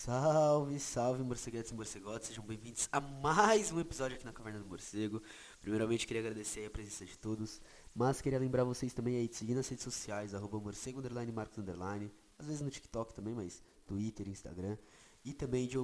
Salve, salve, morceguetes e morcegotes, sejam bem-vindos a mais um episódio aqui na Caverna do Morcego. Primeiramente, queria agradecer aí a presença de todos, mas queria lembrar vocês também aí de seguir nas redes sociais, morcego, Marcos, às vezes no TikTok também, mas Twitter, Instagram, e também de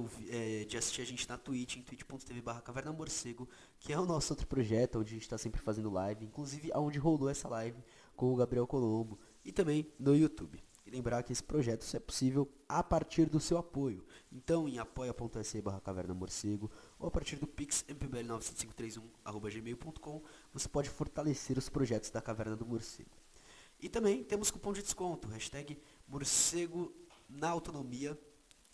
assistir a gente na Twitch, em twitch.tv/Caverna Morcego, que é o nosso outro projeto, onde a gente tá sempre fazendo live, inclusive aonde rolou essa live com o Gabriel Colombo, e também no YouTube. E lembrar que esse projeto só é possível a partir do seu apoio. Então, em apoia.se/Caverna Morcego ou a partir do Pix mpbl95531@gmail.com, você pode fortalecer os projetos da Caverna do Morcego. E também temos cupom de desconto, hashtag morcego na autonomia,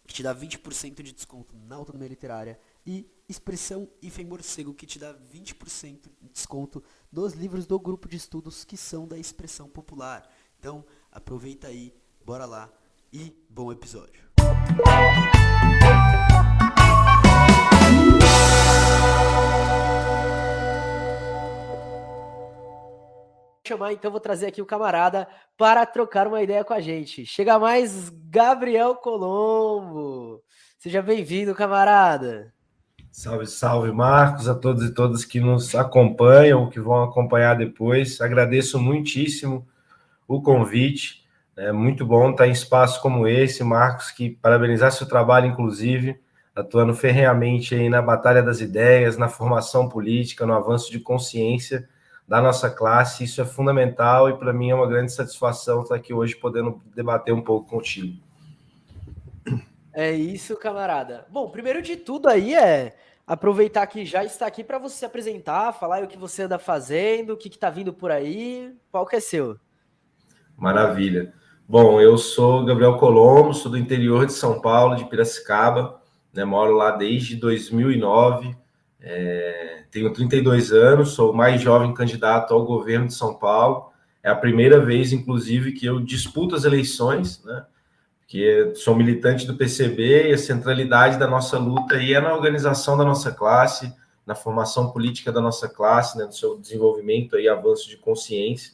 que te dá 20% de desconto na autonomia literária, e expressão morcego, que te dá 20% de desconto nos livros do grupo de estudos que são da expressão popular. Então, aproveita aí, bora lá e bom episódio. Então vou trazer aqui o camarada para trocar uma ideia com a gente. Chega mais Gabriel Colombo. Seja bem-vindo, camarada. Salve, salve, Marcos, a todos e todas que nos acompanham, que vão acompanhar depois. Agradeço muitíssimo o convite. É muito bom estar em espaço como esse, Marcos, que parabenizar seu trabalho, inclusive, atuando ferrenhamente aí na batalha das ideias, na formação política, no avanço de consciência da nossa classe. Isso é fundamental e, para mim, é uma grande satisfação estar aqui hoje podendo debater um pouco contigo. É isso, camarada. Bom, primeiro de tudo aí aproveitar que já está aqui para você se apresentar, falar aí o que você anda fazendo, o que está vindo por aí, qual que é seu? Maravilha. Bom, eu sou Gabriel Colombo, sou do interior de São Paulo, de Piracicaba, né, moro lá desde 2009, tenho 32 anos, sou o mais jovem candidato ao governo de São Paulo, é a primeira vez, inclusive, que eu disputo as eleições, né, porque sou militante do PCB e a centralidade da nossa luta aí é na organização da nossa classe, na formação política da nossa classe, né, no seu desenvolvimento e avanço de consciência.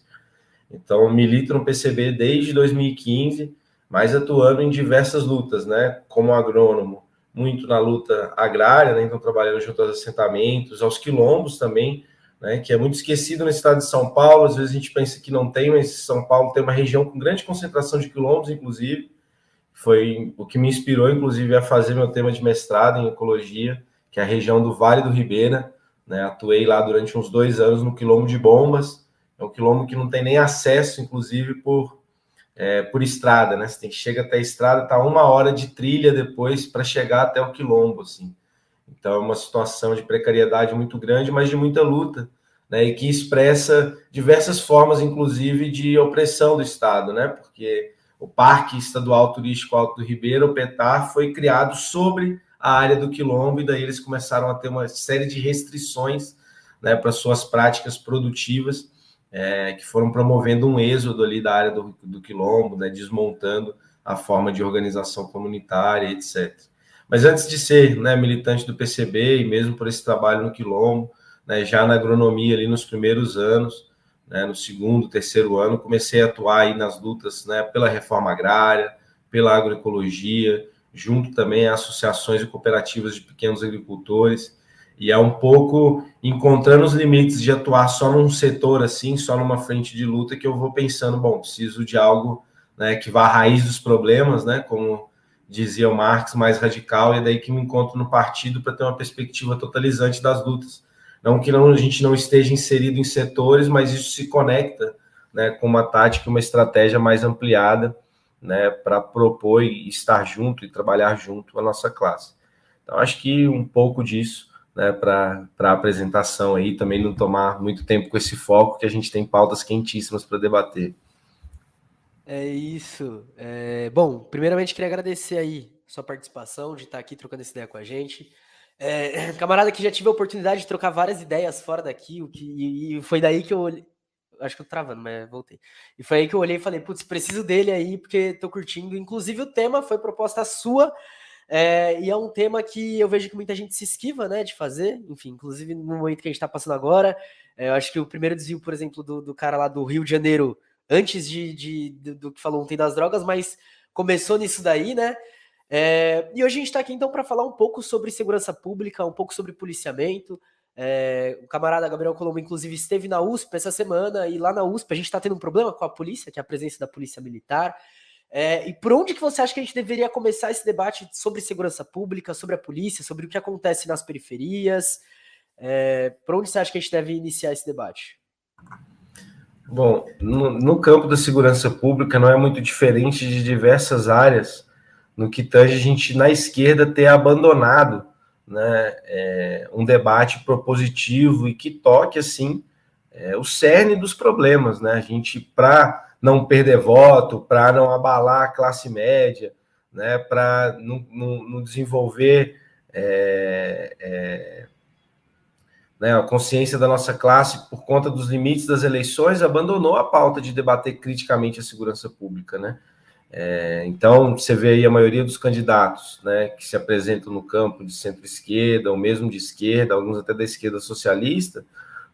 Então, milito no PCB desde 2015, mas atuando em diversas lutas, né? Como agrônomo, muito na luta agrária, né? Então, trabalhando junto aos assentamentos, aos quilombos também, né? Que é muito esquecido no estado de São Paulo. Às vezes a gente pensa que não tem, mas São Paulo tem uma região com grande concentração de quilombos, inclusive. Foi o que me inspirou, inclusive, a fazer meu tema de mestrado em ecologia, que é a região do Vale do Ribeira, né? Atuei lá durante uns 2 anos no quilombo de Bombas. É um quilombo que não tem nem acesso, inclusive, por estrada, né? Você chega até a estrada, tá 1 hora de trilha depois para chegar até o quilombo, assim. Então é uma situação de precariedade muito grande, mas de muita luta, né? E que expressa diversas formas, inclusive, de opressão do Estado, né? Porque o Parque Estadual Turístico Alto do Ribeira, o PETAR, foi criado sobre a área do quilombo, e daí eles começaram a ter uma série de restrições, né, para suas práticas produtivas, que foram promovendo um êxodo ali da área do quilombo, né, desmontando a forma de organização comunitária, etc. Mas antes de ser, né, militante do PCB, e mesmo por esse trabalho no quilombo, né, já na agronomia ali nos primeiros anos, né, no segundo, terceiro ano, comecei a atuar aí nas lutas, né, pela reforma agrária, pela agroecologia, junto também a associações e cooperativas de pequenos agricultores, e é um pouco encontrando os limites de atuar só num setor assim, só numa frente de luta, que eu vou pensando, bom, preciso de algo, né, que vá à raiz dos problemas, né, como dizia o Marx, mais radical, e é daí que me encontro no partido para ter uma perspectiva totalizante das lutas. Não que a gente não esteja inserido em setores, mas isso se conecta, né, com uma tática, uma estratégia mais ampliada, né, para propor e estar junto e trabalhar junto a nossa classe. Então, acho que um pouco disso, né, para a apresentação aí, também não tomar muito tempo com esse foco, que a gente tem pautas quentíssimas para debater. É isso. Bom, primeiramente queria agradecer aí a sua participação, de estar aqui trocando essa ideia com a gente. Camarada que já tive a oportunidade de trocar várias ideias fora daqui, e foi daí que eu olhei. Acho que eu tô travando, mas voltei. E foi aí que eu olhei e falei, putz, preciso dele aí, porque tô curtindo. Inclusive, o tema foi proposta sua, e é um tema que eu vejo que muita gente se esquiva, né, de fazer. Enfim, inclusive no momento que a gente tá passando agora, eu acho que o primeiro desvio, por exemplo, do cara lá do Rio de Janeiro, antes do que falou ontem das drogas, mas começou nisso daí, né? E hoje a gente está aqui então para falar um pouco sobre segurança pública, um pouco sobre policiamento. O camarada Gabriel Colombo, inclusive, esteve na USP essa semana, e lá na USP a gente está tendo um problema com a polícia, que é a presença da polícia militar. E por onde que você acha que a gente deveria começar esse debate sobre segurança pública, sobre a polícia, sobre o que acontece nas periferias? Por onde você acha que a gente deve iniciar esse debate? Bom, no campo da segurança pública não é muito diferente de diversas áreas, no que tange a gente, na esquerda, ter abandonado, né, um debate propositivo e que toque, assim, o cerne dos problemas, né? A gente, para não perder voto, para não abalar a classe média, né, para não desenvolver né, a consciência da nossa classe por conta dos limites das eleições, abandonou a pauta de debater criticamente a segurança pública, né? Então, você vê aí a maioria dos candidatos, né, que se apresentam no campo de centro-esquerda, ou mesmo de esquerda, alguns até da esquerda socialista,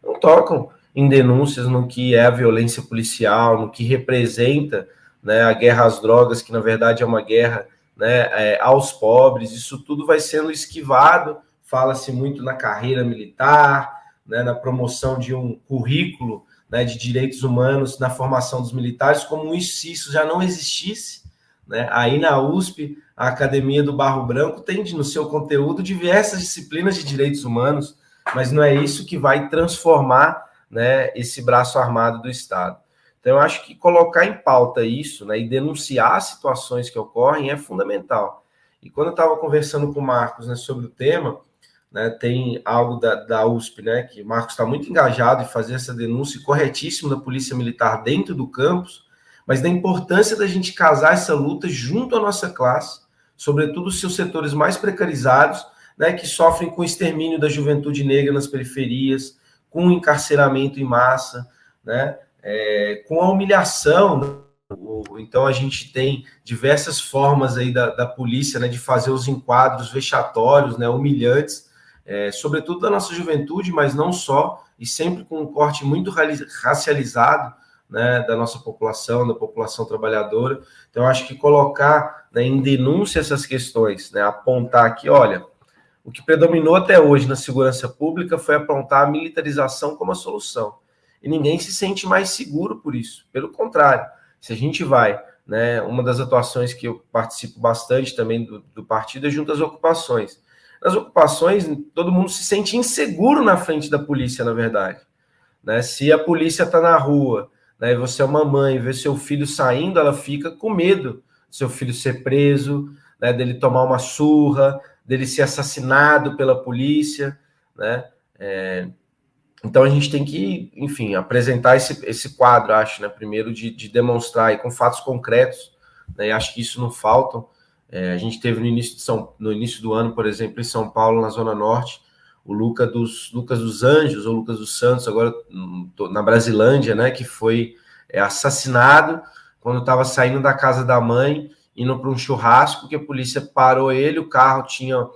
não tocam em denúncias no que é a violência policial, no que representa, né, a guerra às drogas, que na verdade é uma guerra, né, aos pobres. Isso tudo vai sendo esquivado. Fala-se muito na carreira militar, né, na promoção de um currículo, né, de direitos humanos na formação dos militares, como se isso já não existisse, né? Aí na USP, a Academia do Barro Branco tem no seu conteúdo diversas disciplinas de direitos humanos, mas não é isso que vai transformar, né, esse braço armado do Estado. Então, eu acho que colocar em pauta isso, né, e denunciar as situações que ocorrem é fundamental. E quando eu estava conversando com o Marcos, né, sobre o tema, né, tem algo da USP, né, que o Marcos está muito engajado em fazer essa denúncia corretíssima da Polícia Militar dentro do campus, mas da importância da gente casar essa luta junto à nossa classe, sobretudo os seus setores mais precarizados, né, que sofrem com o extermínio da juventude negra nas periferias, com o encarceramento em massa, né, com a humilhação. Então, a gente tem diversas formas aí da polícia, né, de fazer os enquadros vexatórios, né, humilhantes, sobretudo da nossa juventude, mas não só, e sempre com um corte muito racializado, né, da nossa população, da população trabalhadora. Então, acho que colocar, né, em denúncia essas questões, né, apontar aqui, olha, o que predominou até hoje na segurança pública foi apontar a militarização como a solução. E ninguém se sente mais seguro por isso. Pelo contrário, se a gente vai, né, uma das atuações que eu participo bastante também do partido é junto às ocupações. Nas ocupações, todo mundo se sente inseguro na frente da polícia, na verdade. Né? Se a polícia está na rua, né, e você é uma mãe, vê seu filho saindo, ela fica com medo de seu filho ser preso, né, dele tomar uma surra, dele ser assassinado pela polícia, né? Então a gente tem que, enfim, apresentar esse quadro, acho, né? Primeiro de demonstrar aí, com fatos concretos, né? E acho que isso não faltam. A gente teve no início do ano, por exemplo, em São Paulo, na Zona Norte, o Lucas dos Anjos, ou Lucas dos Santos, agora na Brasilândia, né? Que foi assassinado quando estava saindo da casa da mãe, indo para um churrasco, que a polícia parou ele, o carro tinha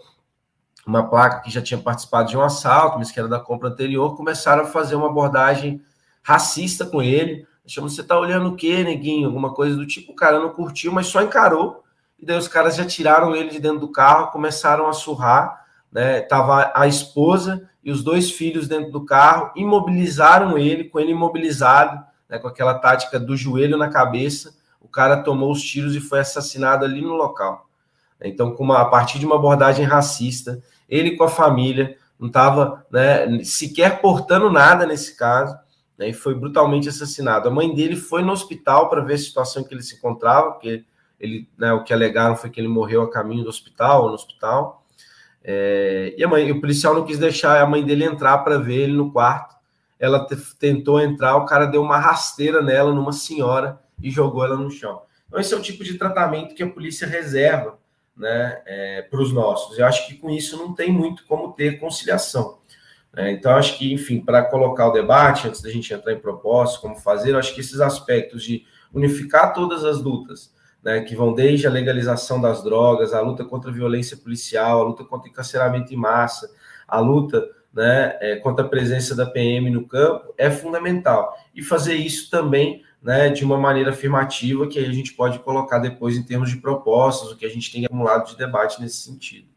uma placa que já tinha participado de um assalto, mas que era da compra anterior, começaram a fazer uma abordagem racista com ele. Chamam, você tá olhando o quê, neguinho? Alguma coisa do tipo. O cara não curtiu, mas só encarou. E daí os caras já tiraram ele de dentro do carro, começaram a surrar, né? Tava a esposa e os 2 filhos dentro do carro, imobilizaram ele, com ele imobilizado, né? Com aquela tática do joelho na cabeça. O cara tomou os tiros e foi assassinado ali no local. Então, a partir de uma abordagem racista, ele com a família não estava, né, sequer portando nada nesse caso, né, e foi brutalmente assassinado. A mãe dele foi no hospital para ver a situação em que ele se encontrava, porque ele, né, o que alegaram foi que ele morreu a caminho do hospital, ou no hospital, e o policial não quis deixar a mãe dele entrar para ver ele no quarto. Ela tentou entrar, o cara deu uma rasteira nela, numa senhora, e jogou ela no chão. Então, esse é o tipo de tratamento que a polícia reserva, né, para os nossos. Eu acho que com isso não tem muito como ter conciliação. Então, acho que, enfim, para colocar o debate, antes da gente entrar em propostas, como fazer, eu acho que esses aspectos de unificar todas as lutas, né, que vão desde a legalização das drogas, a luta contra a violência policial, a luta contra o encarceramento em massa, a luta, né, contra a presença da PM no campo, é fundamental. E fazer isso também né, de uma maneira afirmativa, que aí a gente pode colocar depois em termos de propostas, o que a gente tem acumulado de debate nesse sentido.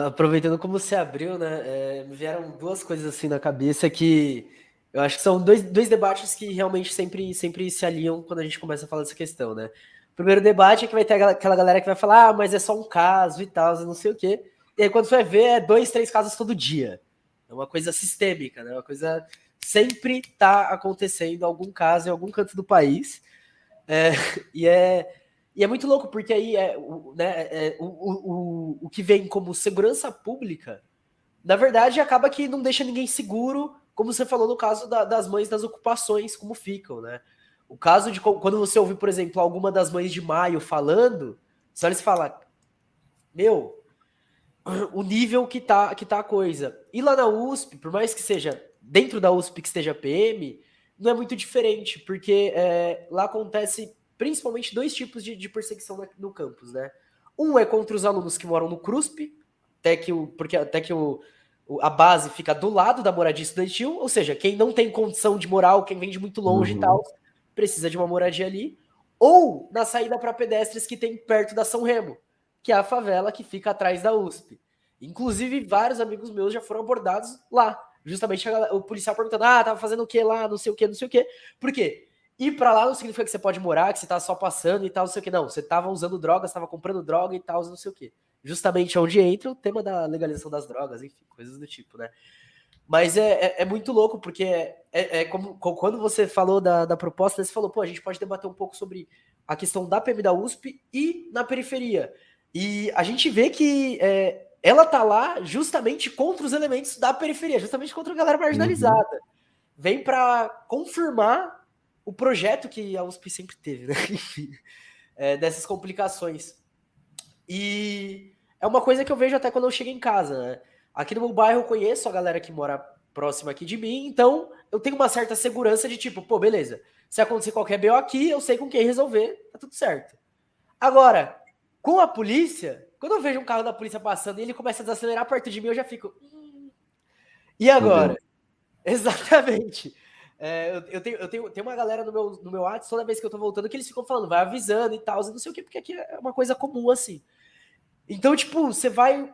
Aproveitando como você abriu, né, me vieram duas coisas assim na cabeça que eu acho que são dois debates que realmente sempre se alinham quando a gente começa a falar dessa questão, né? O primeiro debate é que vai ter aquela galera que vai falar, mas é só um caso e tal, não sei o quê. E aí quando você vai ver, é 2, 3 casos todo dia. É uma coisa sistêmica, né? Uma coisa sempre tá acontecendo algum caso em algum canto do país. É, e, é, e é muito louco, porque aí o que vem como segurança pública, na verdade, acaba que não deixa ninguém seguro, como você falou no caso das mães das ocupações, como ficam, né? O caso de quando você ouve, por exemplo, alguma das mães de Maio falando, só eles falam, meu, o nível que tá a coisa. E lá na USP, por mais que seja dentro da USP que esteja PM, não é muito diferente, porque lá acontece principalmente dois tipos de perseguição no campus, né? Um é contra os alunos que moram no CRUSP, porque até que a base fica do lado da moradia estudantil, ou seja, quem não tem condição de morar, ou quem vem de muito longe e tal, precisa de uma moradia ali, ou na saída para pedestres que tem perto da São Remo, que é a favela que fica atrás da USP. Inclusive, vários amigos meus já foram abordados lá. Justamente o policial perguntando, tava fazendo o que lá, não sei o que, não sei o que. Por quê? Ir pra lá não significa que você pode morar, que você tá só passando e tal, não sei o que. Não, você tava usando drogas, tava comprando droga e tal, não sei o que. Justamente onde entra o tema da legalização das drogas, enfim, coisas do tipo, né? Mas é muito louco, porque como quando você falou da proposta, você falou, pô, a gente pode debater um pouco sobre a questão da PM da USP e na periferia. E a gente vê que ela tá lá justamente contra os elementos da periferia, justamente contra a galera marginalizada. Vem para confirmar o projeto que a USP sempre teve, né? Enfim, dessas complicações. E é uma coisa que eu vejo até quando eu chego em casa, né? Aqui no meu bairro eu conheço a galera que mora próxima aqui de mim, então eu tenho uma certa segurança de tipo, pô, beleza, se acontecer qualquer BO aqui, eu sei com quem resolver, tá tudo certo. Agora, com a polícia, quando eu vejo um carro da polícia passando e ele começa a desacelerar perto de mim, eu já fico. E agora? Exatamente. Eu tenho uma galera no meu WhatsApp, toda vez que eu tô voltando, que eles ficam falando, vai avisando e tal, não sei o quê, porque aqui é uma coisa comum, assim. Então, tipo, você vai.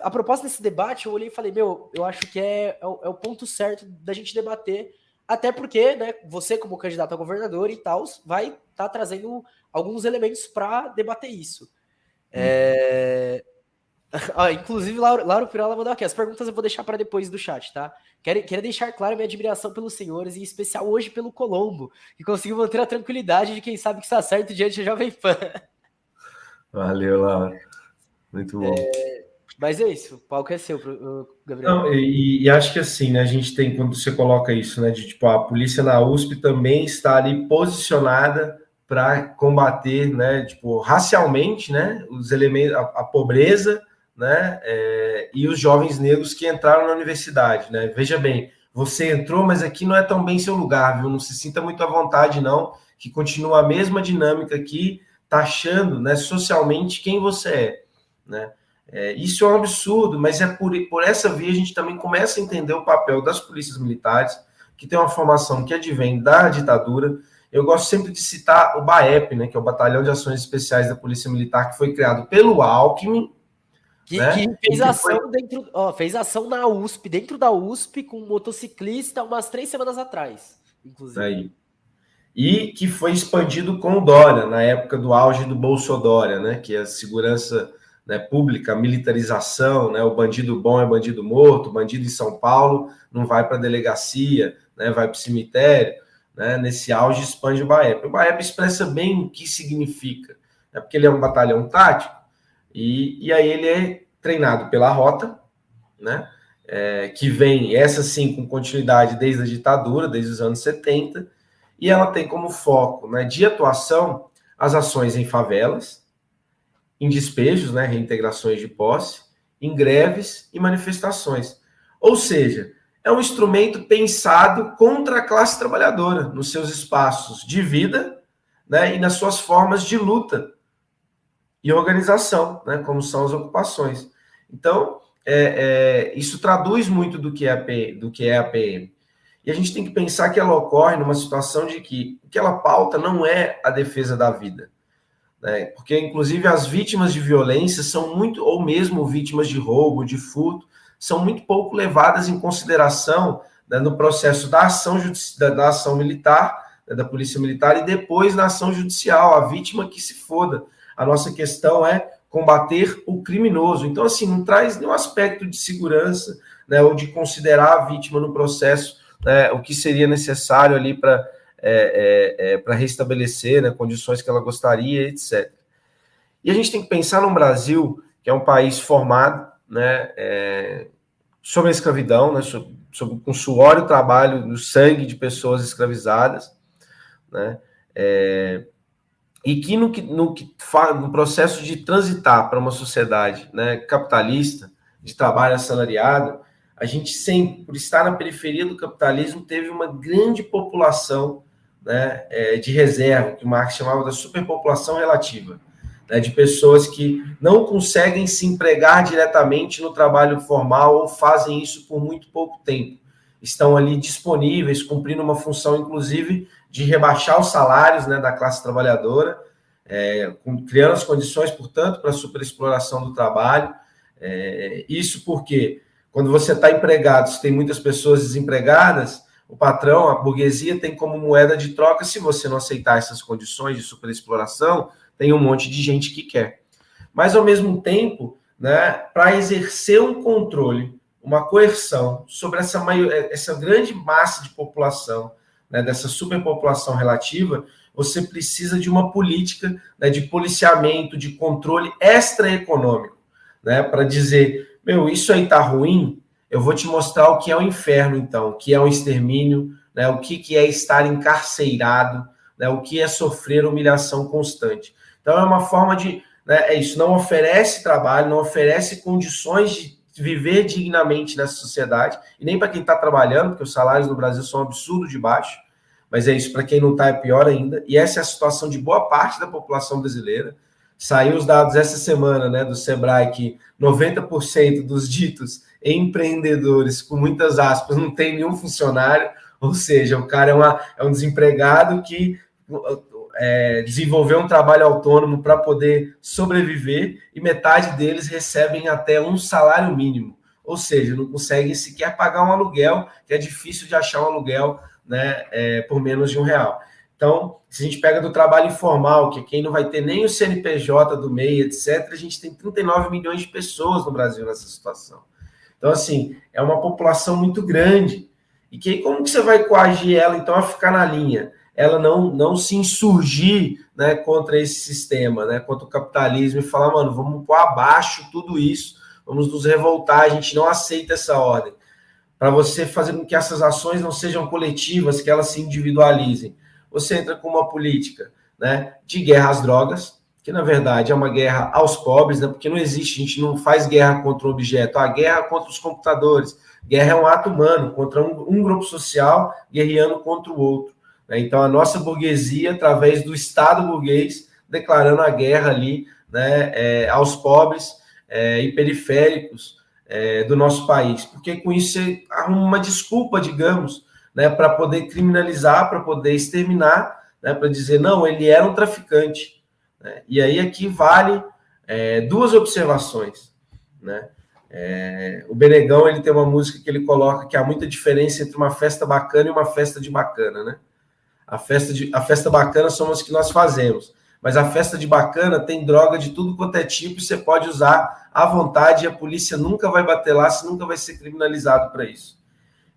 A proposta desse debate, eu olhei e falei, meu, eu acho que é o ponto certo da gente debater, até porque, né, você, como candidato a governador e tal, vai estar trazendo alguns elementos para debater isso. Inclusive, Laura Pirola mandou aqui. As perguntas eu vou deixar para depois do chat, tá? Quero deixar claro minha admiração pelos senhores, em especial hoje pelo Colombo, que conseguiu manter a tranquilidade de quem sabe que está certo diante da Jovem Pan. Valeu, Laura. Muito bom. Mas é isso, o palco é seu, Gabriel. Não, e acho que assim, né, a gente tem, quando você coloca isso, né, de tipo, a polícia na USP também está ali posicionada para combater, né, tipo, racialmente, né, os elementos, a pobreza, né, e os jovens negros que entraram na universidade, né. Veja bem, você entrou, mas aqui não é tão bem seu lugar, viu? Não se sinta muito à vontade, não, que continua a mesma dinâmica aqui, taxando, né, socialmente quem você é, né. Isso é um absurdo, mas por essa via a gente também começa a entender o papel das polícias militares, que tem uma formação que advém da ditadura. Eu gosto sempre de citar o BAEP, né, que é o Batalhão de Ações Especiais da Polícia Militar, que foi criado pelo Alckmin. Que fez ação na USP, dentro da USP, com um motociclista umas 3 semanas atrás, inclusive. Aí. E que foi expandido com o Dória, na época do auge do Bolsodória, né, que é a segurança, né, pública, a militarização, né, o bandido bom é bandido morto, o bandido em São Paulo não vai para a delegacia, né, vai para o cemitério, né, nesse auge expande o BAEP. O BAEP expressa bem o que significa, né, porque ele é um batalhão tático, e aí ele é treinado pela rota, né, que vem, essa sim, com continuidade desde a ditadura, desde os anos 70, e ela tem como foco, né, de atuação as ações em favelas, em despejos, né, reintegrações de posse, em greves e manifestações. Ou seja, é um instrumento pensado contra a classe trabalhadora, nos seus espaços de vida, né, e nas suas formas de luta e organização, né, como são as ocupações. Então, isso traduz muito do que é a PM. E a gente tem que pensar que ela ocorre numa situação de que o que ela pauta não é a defesa da vida, né? Porque, inclusive, as vítimas de violência são muito, ou mesmo vítimas de roubo, de furto, são muito pouco levadas em consideração, né, no processo da ação militar, né, da polícia militar, e depois na ação judicial, a vítima que se foda. A nossa questão é combater o criminoso. Então, assim, não traz nenhum aspecto de segurança, né, ou de considerar a vítima no processo, né, o que seria necessário ali para restabelecer, né, condições que ela gostaria, etc. E a gente tem que pensar no Brasil, que é um país formado, né, sobre a escravidão, né, com suor e trabalho, no sangue de pessoas escravizadas, né, e que no processo de transitar para uma sociedade, né, capitalista, de trabalho assalariado, a gente sempre, por estar na periferia do capitalismo, teve uma grande população, né, de reserva, que o Marx chamava da superpopulação relativa, né, de pessoas que não conseguem se empregar diretamente no trabalho formal ou fazem isso por muito pouco tempo. Estão ali disponíveis, cumprindo uma função, inclusive, de rebaixar os salários, né, da classe trabalhadora, criando as condições, portanto, para a superexploração do trabalho. Isso porque, quando você está empregado, se tem muitas pessoas desempregadas, o patrão, a burguesia, tem como moeda de troca, se você não aceitar essas condições de superexploração, tem um monte de gente que quer. Mas, ao mesmo tempo, né, para exercer um controle, uma coerção sobre essa grande massa de população, né, dessa superpopulação relativa, você precisa de uma política, né, de policiamento, de controle extraeconômico, né, para dizer, isso aí tá ruim, eu vou te mostrar o que é o inferno, então, o que é o extermínio, né, o que é estar encarcerado, né, o que é sofrer humilhação constante. Então, é uma forma de... Né, isso não oferece trabalho, não oferece condições de viver dignamente nessa sociedade, e nem para quem está trabalhando, porque os salários no Brasil são um absurdo de baixo, mas é isso, para quem não está é pior ainda, e essa é a situação de boa parte da população brasileira. Saiu os dados essa semana, né, do Sebrae, que 90% dos ditos empreendedores, com muitas aspas, não tem nenhum funcionário, ou seja, o cara é um desempregado que desenvolveu um trabalho autônomo para poder sobreviver, e metade deles recebem até um salário mínimo, ou seja, não conseguem sequer pagar um aluguel, que é difícil de achar um aluguel, né, por menos de R$1. Então, se a gente pega do trabalho informal, que é quem não vai ter nem o CNPJ do MEI, etc., a gente tem 39 milhões de pessoas no Brasil nessa situação. Então, assim, é uma população muito grande. E que, como que você vai coagir ela, então, a ficar na linha? Ela não se insurgir, né, contra esse sistema, né, contra o capitalismo, e falar, mano, vamos pôr abaixo tudo isso, vamos nos revoltar, a gente não aceita essa ordem. Para você fazer com que essas ações não sejam coletivas, que elas se individualizem, você entra com uma política, né, de guerra às drogas, que na verdade é uma guerra aos pobres, né, porque não existe, a gente não faz guerra contra o objeto, a guerra contra os computadores. Guerra é um ato humano, contra um grupo social guerreando contra o outro. Então, a nossa burguesia, através do Estado burguês, declarando a guerra ali, né, aos pobres e periféricos do nosso país. Porque com isso você arruma uma desculpa, digamos, né, para poder criminalizar, para poder exterminar, né, para dizer, não, ele era um traficante. Né? E aí aqui vale duas observações. Né? O Benegão, ele tem uma música que ele coloca que há muita diferença entre uma festa bacana e uma festa de bacana, né? A festa bacana são as que nós fazemos, mas a festa de bacana tem droga de tudo quanto é tipo, e você pode usar à vontade, e a polícia nunca vai bater lá, você nunca vai ser criminalizado para isso.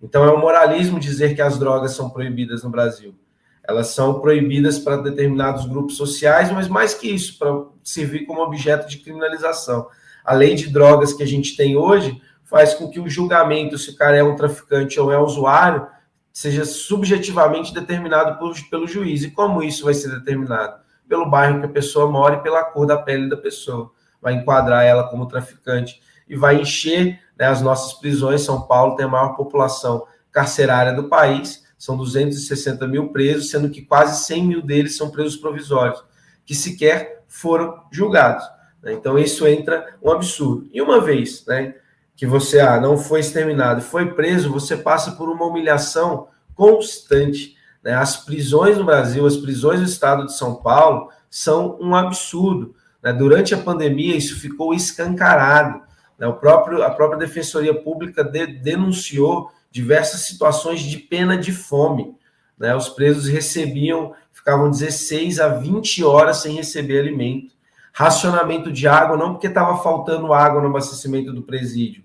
Então é um moralismo dizer que as drogas são proibidas no Brasil. Elas são proibidas para determinados grupos sociais, mas mais que isso, para servir como objeto de criminalização. A lei de drogas que a gente tem hoje faz com que o julgamento, se o cara é um traficante ou é um usuário, seja subjetivamente determinado pelo juiz. E como isso vai ser determinado? Pelo bairro que a pessoa mora e pela cor da pele da pessoa. Vai enquadrar ela como traficante e vai encher, né, as nossas prisões. São Paulo tem a maior população carcerária do país, são 260 mil presos, sendo que quase 100 mil deles são presos provisórios, que sequer foram julgados. Então isso entra um absurdo. E uma vez, né, que você não foi exterminado, foi preso, você passa por uma humilhação constante, né? As prisões no Brasil, as prisões no estado de São Paulo são um absurdo, né? Durante a pandemia, isso ficou escancarado, né? A própria Defensoria Pública denunciou diversas situações de pena de fome, né? Os presos ficavam 16 a 20 horas sem receber alimento. Racionamento de água, não porque estava faltando água no abastecimento do presídio,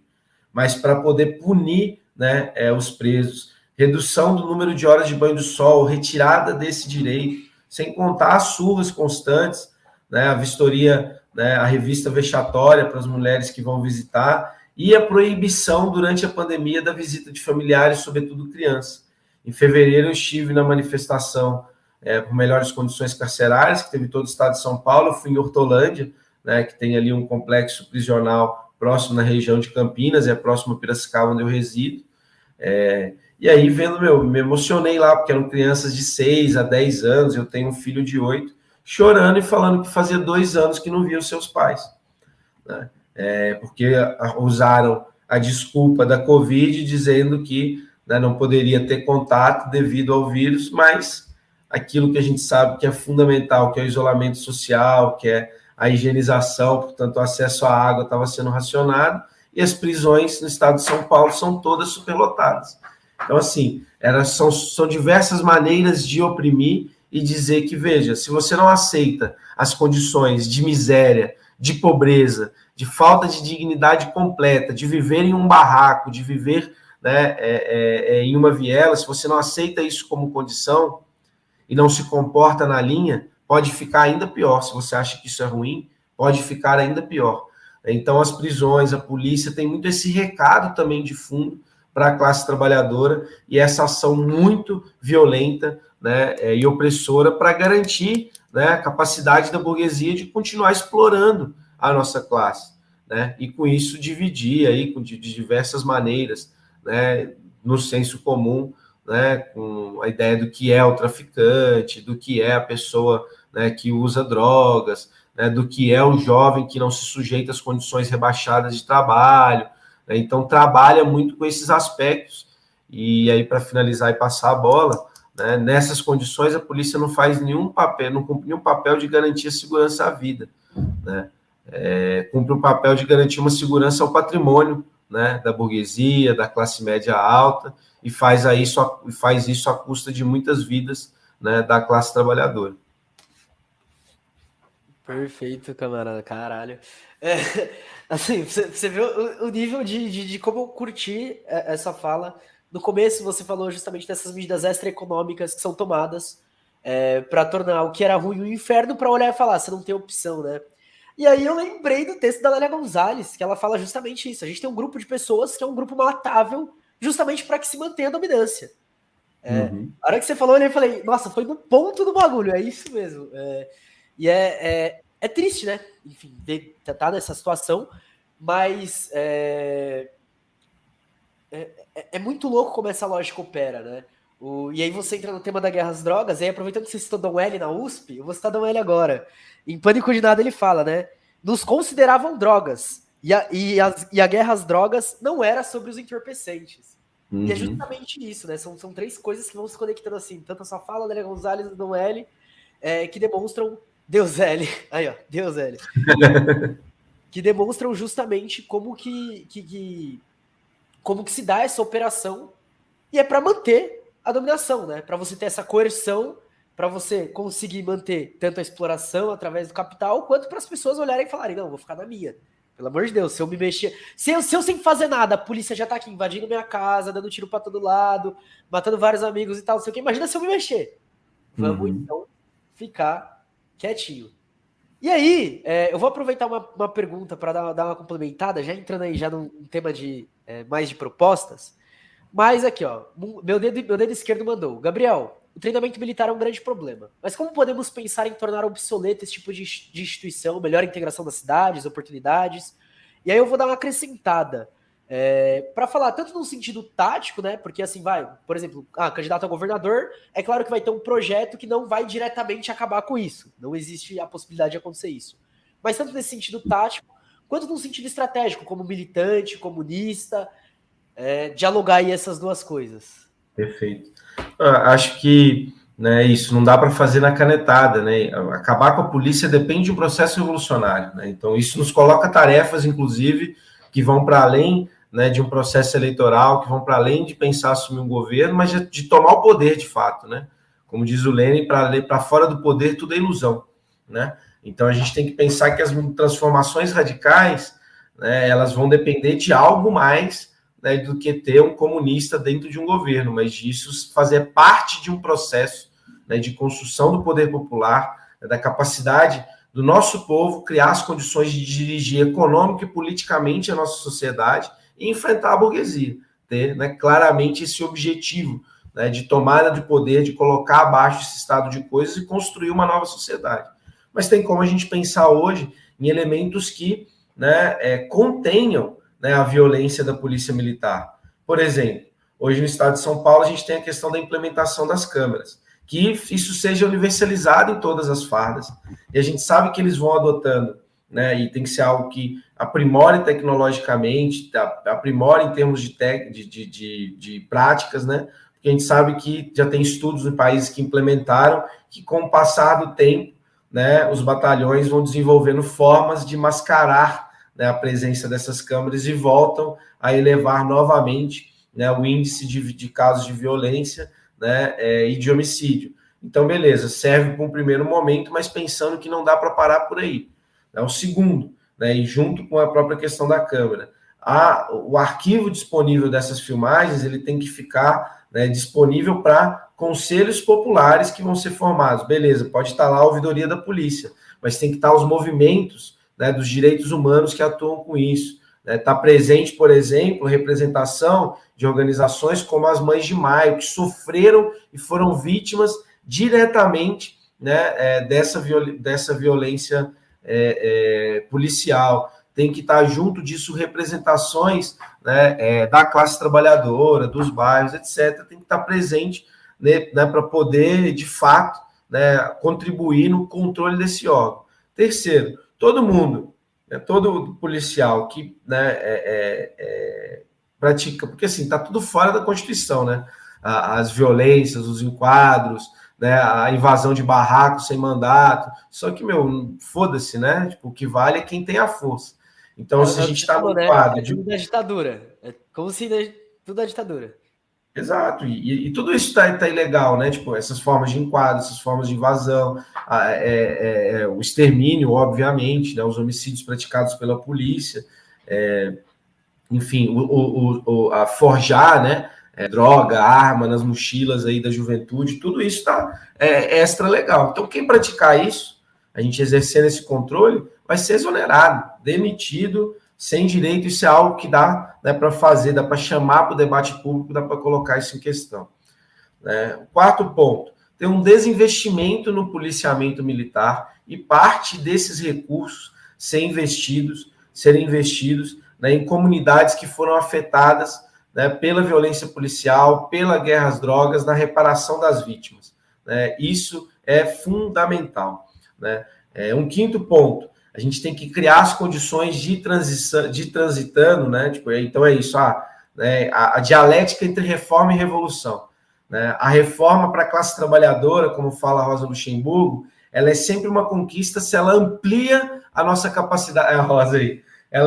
mas para poder punir, né, os presos. Redução do número de horas de banho do sol, retirada desse direito, sem contar as surras constantes, né, a vistoria, né, a revista vexatória para as mulheres que vão visitar, e a proibição durante a pandemia da visita de familiares, sobretudo crianças. Em fevereiro eu estive na manifestação por melhores condições carcerárias, que teve todo o estado de São Paulo. Eu fui em Hortolândia, né, que tem ali um complexo prisional próximo na região de Campinas, é próximo a Piracicaba, onde eu resido. E aí, me emocionei lá, porque eram crianças de 6 a 10 anos, eu tenho um filho de 8, chorando e falando que fazia 2 anos que não via os seus pais, né? Porque usaram a desculpa da Covid, dizendo que, né, não poderia ter contato devido ao vírus, mas aquilo que a gente sabe que é fundamental, que é o isolamento social, que é a higienização, portanto, o acesso à água estava sendo racionado, e as prisões no estado de São Paulo são todas superlotadas. Então, assim, são diversas maneiras de oprimir e dizer que, veja, se você não aceita as condições de miséria, de pobreza, de falta de dignidade completa, de viver em um barraco, de viver, né, em uma viela, se você não aceita isso como condição e não se comporta na linha, pode ficar ainda pior. Se você acha que isso é ruim, pode ficar ainda pior. Então, as prisões, a polícia tem muito esse recado também de fundo para a classe trabalhadora, e essa ação muito violenta, né, e opressora para garantir, né, a capacidade da burguesia de continuar explorando a nossa classe, né, e com isso dividir aí de diversas maneiras, né, no senso comum, né, com a ideia do que é o traficante, do que é a pessoa, né, que usa drogas, né, do que é o jovem que não se sujeita às condições rebaixadas de trabalho, né. Então, trabalha muito com esses aspectos. E aí, para finalizar e passar a bola, né, nessas condições, a polícia não faz nenhum papel, não cumpre nenhum papel de garantir a segurança à vida, né. Cumpre o papel de garantir uma segurança ao patrimônio, né, da burguesia, da classe média alta, e faz isso à custa de muitas vidas, né, da classe trabalhadora. Perfeito, camarada, caralho. Assim, você vê o nível de como eu curti essa fala. No começo você falou justamente dessas medidas extraeconômicas que são tomadas para tornar o que era ruim um inferno, para olhar e falar, você não tem opção, né? E aí eu lembrei do texto da Lélia Gonzalez, que ela fala justamente isso. A gente tem um grupo de pessoas que é um grupo matável justamente para que se mantenha a dominância. A hora que você falou, eu falei, nossa, foi no ponto do bagulho, é isso mesmo. E é triste, né? Enfim, tá nessa situação, mas é muito louco como essa lógica opera, né? E aí você entra no tema da guerra às drogas, e aí aproveitando que você citou Dom L na USP, eu vou citar Dom L agora. Em Pânico de Nada ele fala, né? Nos consideravam drogas, e a guerra às drogas não era sobre os entorpecentes. E é justamente isso, né? São 3 coisas que vão se conectando assim, tanto a sua fala, Lélia Gonzalez e Dom L, que demonstram Deus L. Aí, ó, Deus L. Que demonstram justamente como que se dá essa operação, e é para manter a dominação, né? Para você ter essa coerção, para você conseguir manter tanto a exploração através do capital, quanto para as pessoas olharem e falarem, não, vou ficar na minha. Pelo amor de Deus, se eu me mexer... Se eu sem fazer nada, a polícia já tá aqui invadindo minha casa, dando tiro para todo lado, matando vários amigos e tal, não sei o que. Imagina se eu me mexer. Vamos, então, ficar quietinho. E aí, eu vou aproveitar uma pergunta para dar uma complementada, já entrando aí já num tema de mais de propostas. Mas aqui, ó, meu dedo esquerdo mandou. Gabriel, o treinamento militar é um grande problema. Mas como podemos pensar em tornar obsoleto esse tipo de instituição, melhor integração das cidades, oportunidades? E aí eu vou dar uma acrescentada. Para falar tanto no sentido tático, né? Porque assim por exemplo, candidato a governador, é claro que vai ter um projeto que não vai diretamente acabar com isso. Não existe a possibilidade de acontecer isso. Mas tanto nesse sentido tático, quanto no sentido estratégico, como militante, comunista, dialogar aí essas duas coisas. Perfeito. Acho que, né, isso não dá para fazer na canetada, né? Acabar com a polícia depende de um processo revolucionário, né? Então, isso nos coloca tarefas, inclusive, que vão para além, né, de um processo eleitoral, que vão para além de pensar assumir um governo, mas de tomar o poder de fato, né? Como diz o Lênin, para fora do poder tudo é ilusão, né? Então, a gente tem que pensar que as transformações radicais, né, elas vão depender de algo mais, né, do que ter um comunista dentro de um governo, mas disso fazer parte de um processo, né, de construção do poder popular, né, da capacidade do nosso povo criar as condições de dirigir econômica e politicamente a nossa sociedade e enfrentar a burguesia, ter, né, claramente esse objetivo, né, de tomada de poder, de colocar abaixo esse estado de coisas e construir uma nova sociedade. Mas tem como a gente pensar hoje em elementos que, né, contenham, né, a violência da polícia militar. Por exemplo, hoje no estado de São Paulo a gente tem a questão da implementação das câmeras, que isso seja universalizado em todas as fardas. E a gente sabe que eles vão adotando, né, e tem que ser algo que aprimore tecnologicamente, aprimore em termos de práticas, né, porque a gente sabe que já tem estudos em países que implementaram, que com o passar do tempo, né, os batalhões vão desenvolvendo formas de mascarar, né, a presença dessas câmeras e voltam a elevar novamente, né, o índice de casos de violência, né, e de homicídio. Então, beleza, serve para um primeiro momento, mas pensando que não dá para parar por aí. O segundo, né, e junto com a própria questão da câmera, o arquivo disponível dessas filmagens ele tem que ficar, né, disponível para conselhos populares que vão ser formados. Beleza, pode estar lá a ouvidoria da polícia, mas tem que estar os movimentos, né, dos direitos humanos que atuam com isso. Está presente, por exemplo, representação de organizações como as Mães de Maio, que sofreram e foram vítimas diretamente, né, dessa violência policial. Tem que estar junto disso representações, né, da classe trabalhadora, dos bairros, etc. Tem que estar presente, né, para poder, de fato, né, contribuir no controle desse órgão. Terceiro, todo mundo, né, todo policial que, né, pratica, porque assim, está tudo fora da Constituição, né? As violências, os enquadros, né, a invasão de barracos sem mandato. Só que, foda-se, né? Tipo, o que vale é quem tem a força. Então, se a gente está no quadro tudo da ditadura. É como se tudo da ditadura. Exato, e tudo isso está ilegal, né? Tipo, essas formas de enquadro, essas formas de invasão, o extermínio, obviamente, né? Os homicídios praticados pela polícia, enfim, a forjar, né? Droga, arma nas mochilas aí da juventude, tudo isso está extra legal. Então, quem praticar isso, a gente exercendo esse controle, vai ser exonerado, demitido, sem direito. Isso é algo que dá, né, para fazer, dá para chamar para o debate público, dá para colocar isso em questão. Né? O quarto ponto, tem um desinvestimento no policiamento militar e parte desses recursos serem investidos, né, em comunidades que foram afetadas, né, pela violência policial, pela guerra às drogas, na reparação das vítimas. Né? Isso é fundamental. Né? Um quinto ponto, a gente tem que criar as condições de transitando, né? Tipo, então é isso, né, a dialética entre reforma e revolução. Né? A reforma para a classe trabalhadora, como fala a Rosa Luxemburgo, ela é sempre uma conquista se ela amplia a nossa capacidade. A Rosa aí.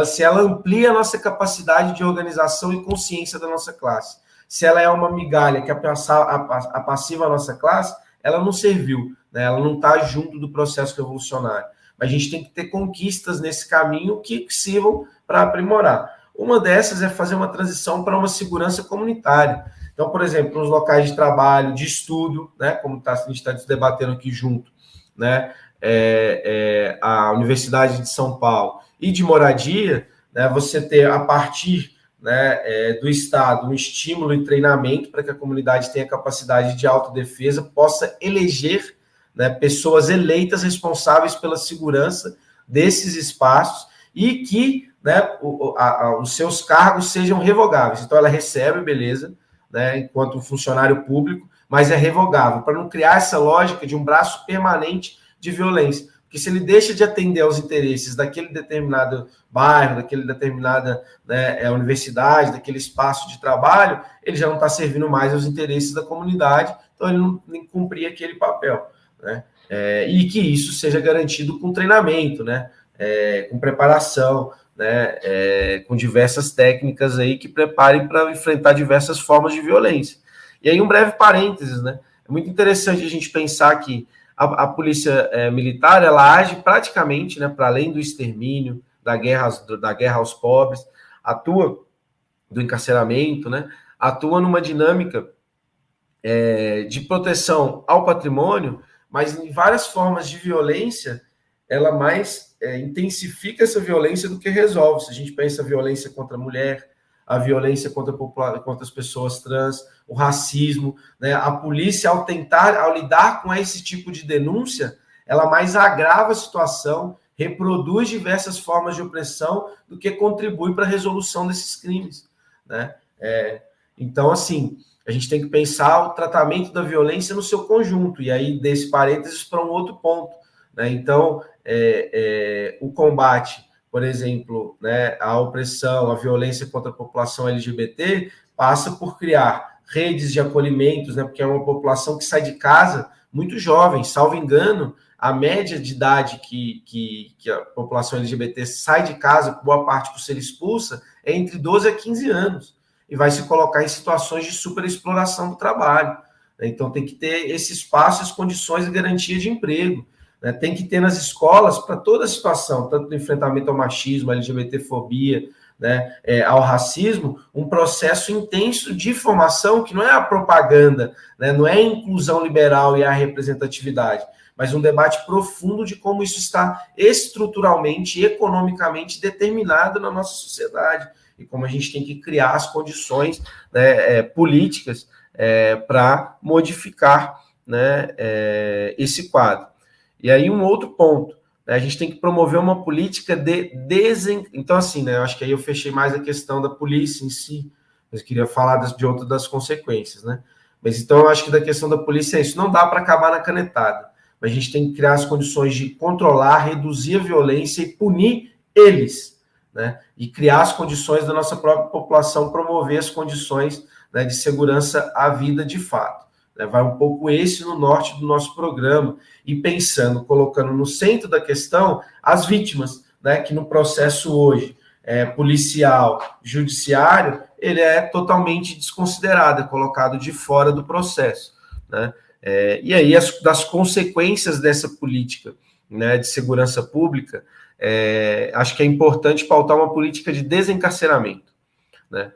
Se ela amplia a nossa capacidade de organização e consciência da nossa classe. Se ela é uma migalha que apassiva a nossa classe, ela não serviu, né? Ela não está junto do processo revolucionário. A gente tem que ter conquistas nesse caminho que sirvam para aprimorar. Uma dessas é fazer uma transição para uma segurança comunitária. Então, por exemplo, nos locais de trabalho, de estudo, né, como a gente está debatendo aqui junto, né, a Universidade de São Paulo, e de moradia, né, você ter, a partir, né, do Estado, um estímulo e treinamento para que a comunidade tenha capacidade de autodefesa, possa eleger, né, pessoas eleitas responsáveis pela segurança desses espaços e que, né, os seus cargos sejam revogáveis. Então, ela recebe, beleza, né, enquanto funcionário público, mas é revogável, para não criar essa lógica de um braço permanente de violência. Porque se ele deixa de atender aos interesses daquele determinado bairro, daquele determinada, né, universidade, daquele espaço de trabalho, ele já não está servindo mais aos interesses da comunidade, então ele não nem cumprir aquele papel, né? E que isso seja garantido com treinamento, né? Com preparação, né? Com diversas técnicas aí que preparem para enfrentar diversas formas de violência. E aí um breve parênteses, né? É muito interessante a gente pensar que a polícia militar, ela age praticamente, né, para além do extermínio, da guerra aos pobres, atua do encarceramento, né, atua numa dinâmica de proteção ao patrimônio, mas em várias formas de violência, ela mais intensifica essa violência do que resolve. Se a gente pensa a violência contra a mulher, a violência contra as pessoas trans, o racismo, né? A polícia, ao lidar com esse tipo de denúncia, ela mais agrava a situação, reproduz diversas formas de opressão do que contribui para a resolução desses crimes, né? Então, assim, a gente tem que pensar o tratamento da violência no seu conjunto, e aí, desse parênteses, para um outro ponto, né? Então, o combate, por exemplo, né, a opressão, a violência contra a população LGBT, passa por criar redes de acolhimentos, né, porque é uma população que sai de casa muito jovem, salvo engano, a média de idade que a população LGBT sai de casa, boa parte por ser expulsa, é entre 12 a 15 anos, e vai se colocar em situações de superexploração do trabalho. Então, tem que ter esse espaço, as condições de garantia de emprego. Tem que ter nas escolas, para toda a situação, tanto do enfrentamento ao machismo, à LGBTfobia, né, ao racismo, um processo intenso de formação, que não é a propaganda, né, não é a inclusão liberal e a representatividade, mas um debate profundo de como isso está estruturalmente e economicamente determinado na nossa sociedade, e como a gente tem que criar as condições, né, políticas para modificar, né, esse quadro. E aí um outro ponto, né, a gente tem que promover uma política de Então, assim, né, eu acho que aí eu fechei mais a questão da polícia em si, mas queria falar de outras das consequências, né? Mas então eu acho que da questão da polícia é isso, não dá para acabar na canetada, mas a gente tem que criar as condições de controlar, reduzir a violência e punir eles, né? E criar as condições da nossa própria população, promover as condições, né, de segurança à vida de fato. Vai um pouco esse no norte do nosso programa, e pensando, colocando no centro da questão as vítimas, né, que no processo hoje policial, judiciário, ele é totalmente desconsiderado, é colocado de fora do processo, né? E aí das consequências dessa política, né, de segurança pública, acho que é importante pautar uma política de desencarceramento, né?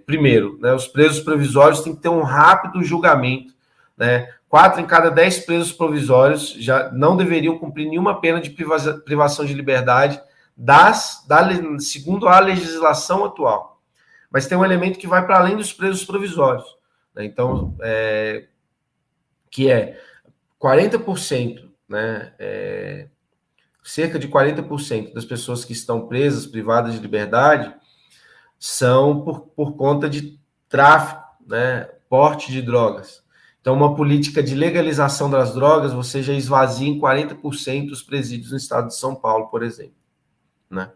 Primeiro, né, os presos provisórios têm que ter um rápido julgamento, né? 4 em cada 10 presos provisórios já não deveriam cumprir nenhuma pena de privação de liberdade segundo a legislação atual. Mas tem um elemento que vai para além dos presos provisórios, né? Então, que é 40%, né, cerca de 40% das pessoas que estão presas, privadas de liberdade, são por conta de tráfico, né, porte de drogas. Então, uma política de legalização das drogas, você já esvazia em 40% os presídios no estado de São Paulo, por exemplo, né?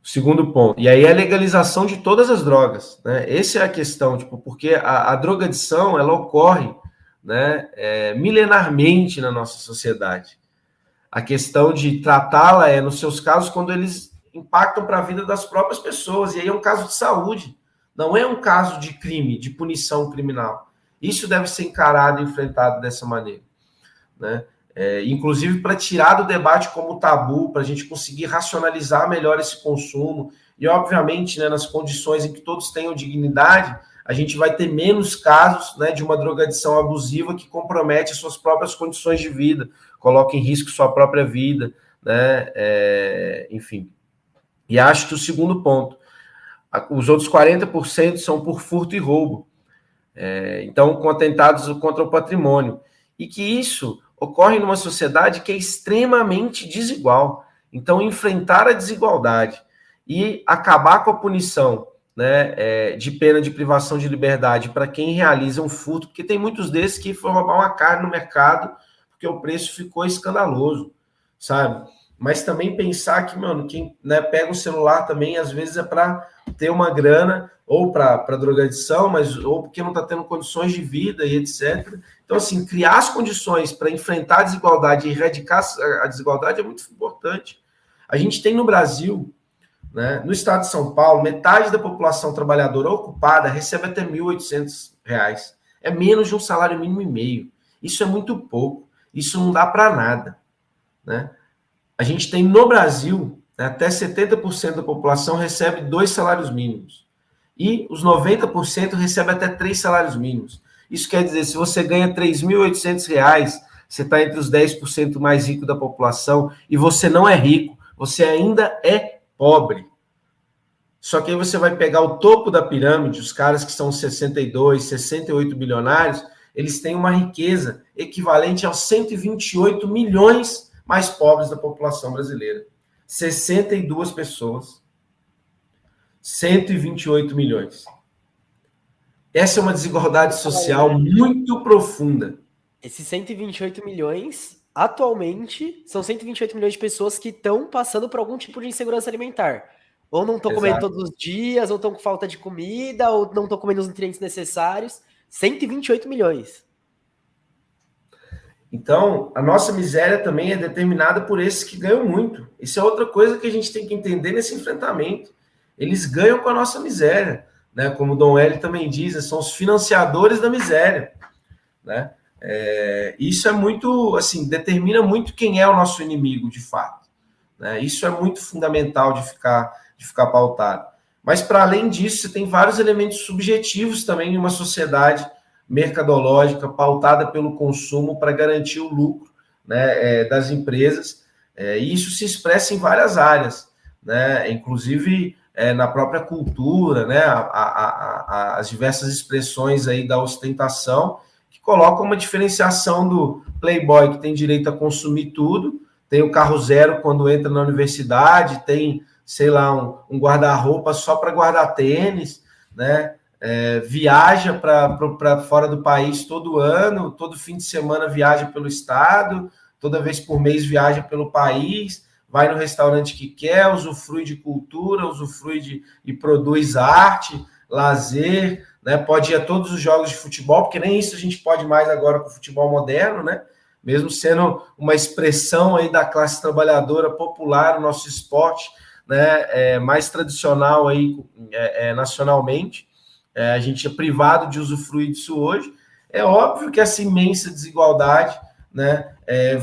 Segundo ponto, e aí a legalização de todas as drogas, né? Essa é a questão, tipo, porque a drogadição, ela ocorre, né, milenarmente na nossa sociedade. A questão de tratá-la nos seus casos, quando eles impactam para a vida das próprias pessoas, e aí é um caso de saúde, não é um caso de crime, de punição criminal. Isso deve ser encarado e enfrentado dessa maneira, né? Inclusive para tirar do debate como tabu, para a gente conseguir racionalizar melhor esse consumo, e obviamente, né, nas condições em que todos tenham dignidade, a gente vai ter menos casos, né, de uma drogadição abusiva que compromete as suas próprias condições de vida, coloca em risco sua própria vida, né, enfim. E acho que o segundo ponto, os outros 40% são por furto e roubo, então com atentados contra o patrimônio, e que isso ocorre numa sociedade que é extremamente desigual. Então, enfrentar a desigualdade e acabar com a punição, né, de pena de privação de liberdade para quem realiza um furto, porque tem muitos desses que foram roubar uma carne no mercado, porque o preço ficou escandaloso, sabe? Mas também pensar que, mano, quem, né, pega o celular também, às vezes é para ter uma grana, ou para drogadição, mas ou porque não está tendo condições de vida e etc. Então, assim, criar as condições para enfrentar a desigualdade e erradicar a desigualdade é muito importante. A gente tem no Brasil, né, no estado de São Paulo, metade da população trabalhadora ocupada recebe até R$ 1.800. É menos de um salário mínimo e meio. Isso é muito pouco. Isso não dá para nada, né? A gente tem no Brasil, né, até 70% da população recebe 2 salários mínimos. E os 90% recebe até 3 salários mínimos. Isso quer dizer, se você ganha R$ 3.800, você está entre os 10% mais ricos da população e você não é rico, você ainda é pobre. Só que aí você vai pegar o topo da pirâmide, os caras que são 62, 68 bilionários, eles têm uma riqueza equivalente aos 128 milhões mais pobres da população brasileira. 62 pessoas, 128 milhões. Essa é uma desigualdade social muito profunda. Esses 128 milhões, atualmente, são 128 milhões de pessoas que estão passando por algum tipo de insegurança alimentar. Ou não estão comendo todos os dias, ou estão com falta de comida, ou não estão comendo os nutrientes necessários. 128 milhões. Então, a nossa miséria também é determinada por esses que ganham muito. Isso é outra coisa que a gente tem que entender nesse enfrentamento. Eles ganham com a nossa miséria, né? Como o Dom Hélio também diz, são os financiadores da miséria, né? Isso é muito, assim, determina muito quem é o nosso inimigo, de fato, né? Isso é muito fundamental de ficar pautado. Mas, para além disso, você tem vários elementos subjetivos também em uma sociedade mercadológica pautada pelo consumo para garantir o lucro, né, das empresas, e isso se expressa em várias áreas, né, inclusive na própria cultura, né, as diversas expressões aí da ostentação, que colocam uma diferenciação do playboy que tem direito a consumir tudo, tem o carro zero quando entra na universidade, tem, sei lá, um guarda-roupa só para guardar tênis, né? Viaja para fora do país todo ano, todo fim de semana viaja pelo estado, toda vez por mês viaja pelo país, vai no restaurante que quer, usufrui de cultura, usufrui e produz arte, lazer, né? Pode ir a todos os jogos de futebol, porque nem isso a gente pode mais agora com o futebol moderno, né? Mesmo sendo uma expressão aí da classe trabalhadora popular, o nosso esporte, né, mais tradicional aí, nacionalmente. A gente é privado de usufruir disso hoje. É óbvio que essa imensa desigualdade, né,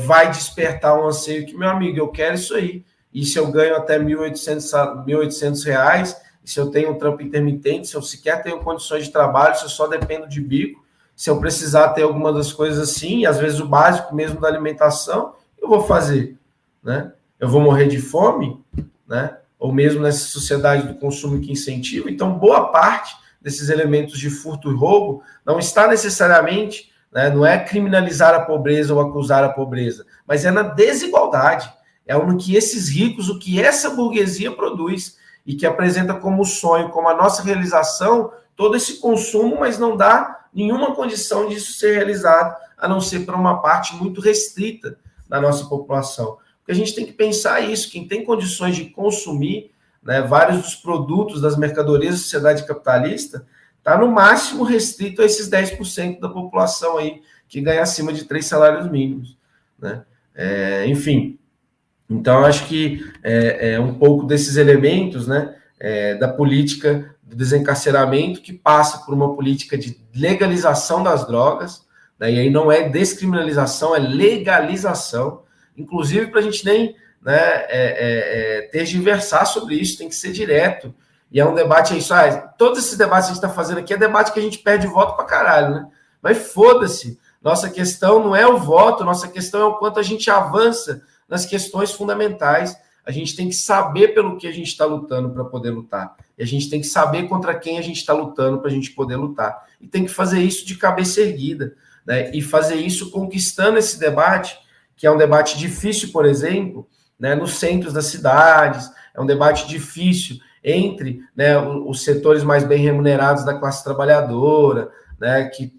vai despertar um anseio que, meu amigo, eu quero isso aí. E se eu ganho até R$ 1.800, e se eu tenho um trampo intermitente, se eu sequer tenho condições de trabalho, se eu só dependo de bico, se eu precisar ter alguma das coisas assim, às vezes o básico mesmo da alimentação, eu vou fazer, né? Eu vou morrer de fome, né? Ou mesmo nessa sociedade do consumo que incentiva. Então, boa parte desses elementos de furto e roubo não está necessariamente, né, não é criminalizar a pobreza ou acusar a pobreza, mas é na desigualdade, é no que esses ricos, o que essa burguesia produz e que apresenta como sonho, como a nossa realização, todo esse consumo, mas não dá nenhuma condição disso ser realizado, a não ser para uma parte muito restrita da nossa população. Porque a gente tem que pensar isso, quem tem condições de consumir, né, vários dos produtos das mercadorias da sociedade capitalista, está no máximo restrito a esses 10% da população aí que ganha acima de 3 salários mínimos, né? Enfim, então acho que é um pouco desses elementos, né, da política do desencarceramento, que passa por uma política de legalização das drogas, né, e aí não é descriminalização, é legalização, inclusive para a gente nem, né, tergiversar sobre isso, tem que ser direto. E é um debate, todos esses debates que a gente está fazendo aqui é debate que a gente perde voto para caralho, né? Mas foda-se, nossa questão não é o voto, nossa questão é o quanto a gente avança nas questões fundamentais. A gente tem que saber pelo que a gente está lutando para poder lutar. E a gente tem que saber contra quem a gente está lutando para a gente poder lutar. E tem que fazer isso de cabeça erguida, né? E fazer isso conquistando esse debate, que é um debate difícil, por exemplo, né, nos centros das cidades, é um debate difícil entre, né, os setores mais bem remunerados da classe trabalhadora, né, que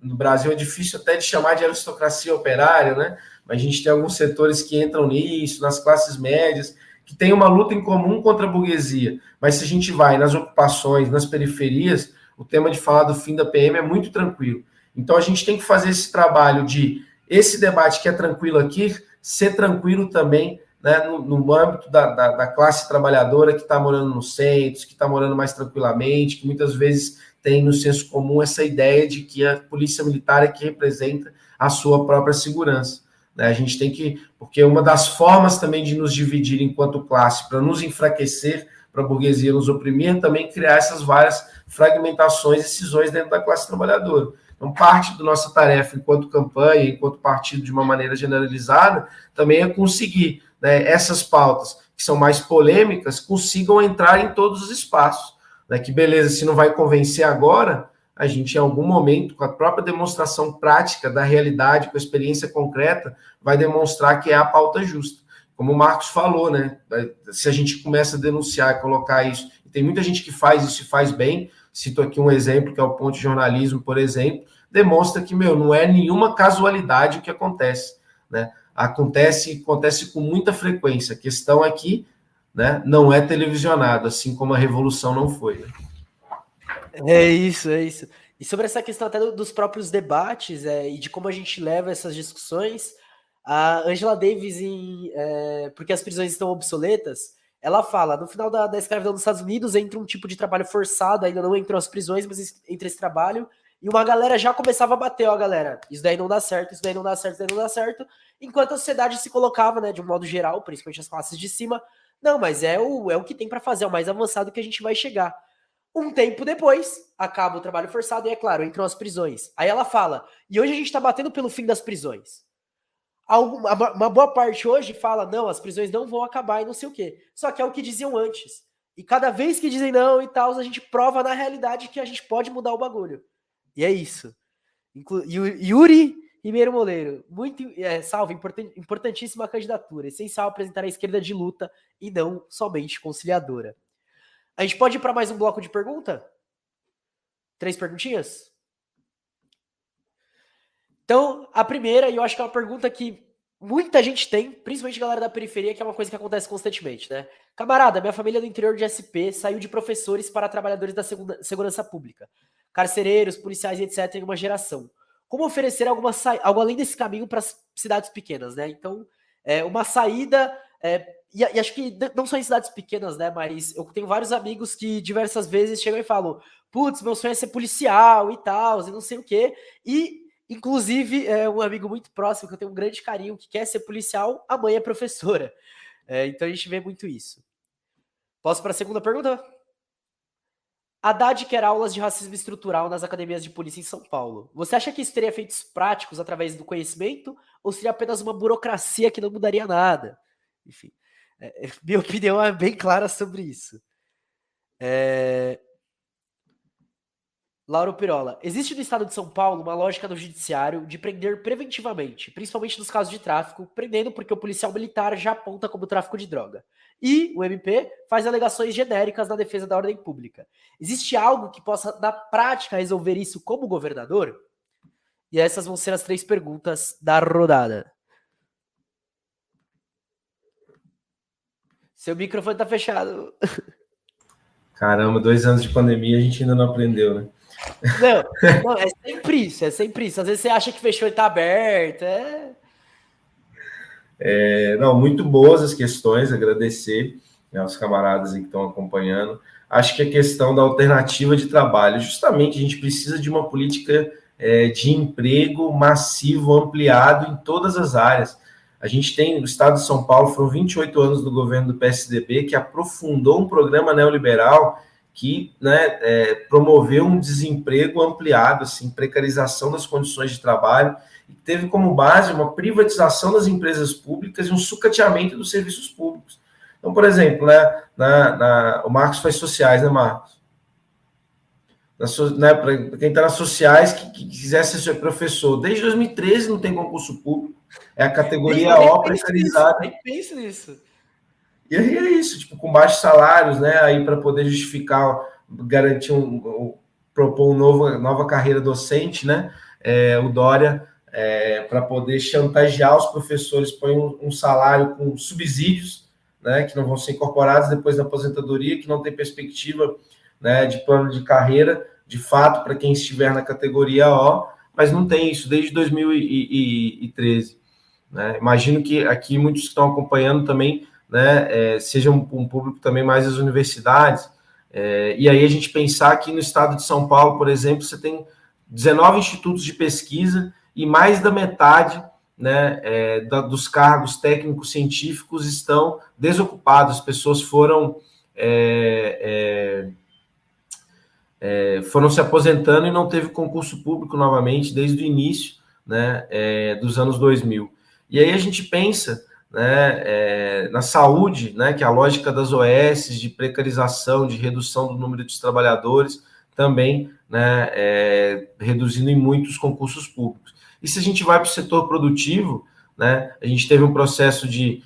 no Brasil é difícil até de chamar de aristocracia operária, né, mas a gente tem alguns setores que entram nisso, nas classes médias, que tem uma luta em comum contra a burguesia. Mas se a gente vai nas ocupações, nas periferias, o tema de falar do fim da PM é muito tranquilo. Então a gente tem que fazer esse trabalho de esse debate que é tranquilo aqui, ser tranquilo também, né, no âmbito da classe trabalhadora que está morando nos centros, que está morando mais tranquilamente, que muitas vezes tem no senso comum essa ideia de que a polícia militar é que representa a sua própria segurança. Né? A gente tem que, porque uma das formas também de nos dividir enquanto classe, para nos enfraquecer, para a burguesia nos oprimir, também criar essas várias fragmentações e cisões dentro da classe trabalhadora. Então, parte da nossa tarefa enquanto campanha, enquanto partido de uma maneira generalizada, também é conseguir, né, essas pautas que são mais polêmicas consigam entrar em todos os espaços. Né, que beleza, se não vai convencer agora, a gente em algum momento, com a própria demonstração prática da realidade, com a experiência concreta, vai demonstrar que é a pauta justa. Como o Marcos falou, né, se a gente começa a denunciar e colocar isso, e tem muita gente que faz isso e faz bem, cito aqui um exemplo, que é o Ponto de Jornalismo, por exemplo, demonstra que, não é nenhuma casualidade o que acontece, né? Acontece com muita frequência. A questão é que, né, não é televisionado, assim como a Revolução não foi. Né? É isso. E sobre essa questão até dos próprios debates e de como a gente leva essas discussões, a Angela Davis, Porque as Prisões Estão Obsoletas, ela fala, no final da escravidão dos Estados Unidos, entra um tipo de trabalho forçado, ainda não entrou as prisões, mas entra esse trabalho, e uma galera já começava a bater, galera, isso daí não dá certo, isso daí não dá certo, isso daí não dá certo, enquanto a sociedade se colocava, né, de um modo geral, principalmente as classes de cima, não, mas é o que tem para fazer, é o mais avançado que a gente vai chegar. Um tempo depois, acaba o trabalho forçado e, é claro, entram as prisões. Aí ela fala, e hoje a gente tá batendo pelo fim das prisões. Uma boa parte hoje fala, não, as prisões não vão acabar e não sei o quê. Só que é o que diziam antes. E cada vez que dizem não e tal, a gente prova na realidade que a gente pode mudar o bagulho. E é isso. Yuri Ribeiro Moleiro, salve, importantíssima candidatura. Essencial apresentar a esquerda de luta e não somente conciliadora. A gente pode ir para mais um bloco de pergunta? 3 perguntinhas? Então, a primeira, e eu acho que é uma pergunta que muita gente tem, principalmente a galera da periferia, que é uma coisa que acontece constantemente, né? Camarada, minha família do interior de SP saiu de professores para trabalhadores da segurança pública, carcereiros, policiais, etc., em uma geração. Como oferecer algo além desse caminho para as cidades pequenas, né? Então, uma saída... E acho que não só em cidades pequenas, né? Mas eu tenho vários amigos que diversas vezes chegam e falam: putz, meu sonho é ser policial e tal, e não sei o quê. E, inclusive, um amigo muito próximo, que eu tenho um grande carinho, que quer ser policial, a mãe é professora. Então a gente vê muito isso. Posso para a segunda pergunta? Haddad quer aulas de racismo estrutural nas academias de polícia em São Paulo. Você acha que isso teria efeitos práticos através do conhecimento ou seria apenas uma burocracia que não mudaria nada? Enfim, minha opinião é bem clara sobre isso. Lauro Pirola. Existe no estado de São Paulo uma lógica do judiciário de prender preventivamente, principalmente nos casos de tráfico, prendendo porque o policial militar já aponta como tráfico de droga. E o MP faz alegações genéricas na defesa da ordem pública. Existe algo que possa, na prática, resolver isso como governador? E essas vão ser as 3 perguntas da rodada. Seu microfone tá fechado. Caramba, 2 anos de pandemia a gente ainda não aprendeu, né? Não, é sempre isso. Às vezes você acha que fechou e tá aberto. Não, muito boas as questões, agradecer, né, aos camaradas que estão acompanhando. Acho que a questão da alternativa de trabalho, justamente a gente precisa de uma política de emprego massivo, ampliado em todas as áreas. A gente tem, no estado de São Paulo, foram 28 anos do governo do PSDB, que aprofundou um programa neoliberal que, né, promoveu um desemprego ampliado, assim, precarização das condições de trabalho, e teve como base uma privatização das empresas públicas e um sucateamento dos serviços públicos. Então, por exemplo, né, o Marcos faz sociais, né, Marcos? Para quem está nas sociais, que quisesse ser professor, desde 2013 não tem concurso público, é a categoria O precarizada. Nem penso nisso. E aí é isso, tipo, com baixos salários, né, aí para poder justificar, garantir propor nova carreira docente, né? O Dória, para poder chantagear os professores, põe um salário com subsídios, né, que não vão ser incorporados depois da aposentadoria, que não tem perspectiva, né, de plano de carreira, de fato, para quem estiver na categoria O, mas não tem isso desde 2013. Né? Imagino que aqui muitos que estão acompanhando também, né, seja um público também mais das universidades, e aí a gente pensar que no estado de São Paulo, por exemplo, você tem 19 institutos de pesquisa e mais da metade, né, dos cargos técnicos científicos estão desocupados, as pessoas foram se aposentando e não teve concurso público novamente desde o início, né, dos anos 2000. E aí a gente pensa, né, na saúde, né, que a lógica das OS, de precarização, de redução do número de trabalhadores, também, né, reduzindo em muitos concursos públicos. E se a gente vai para o setor produtivo, né, a gente teve um processo de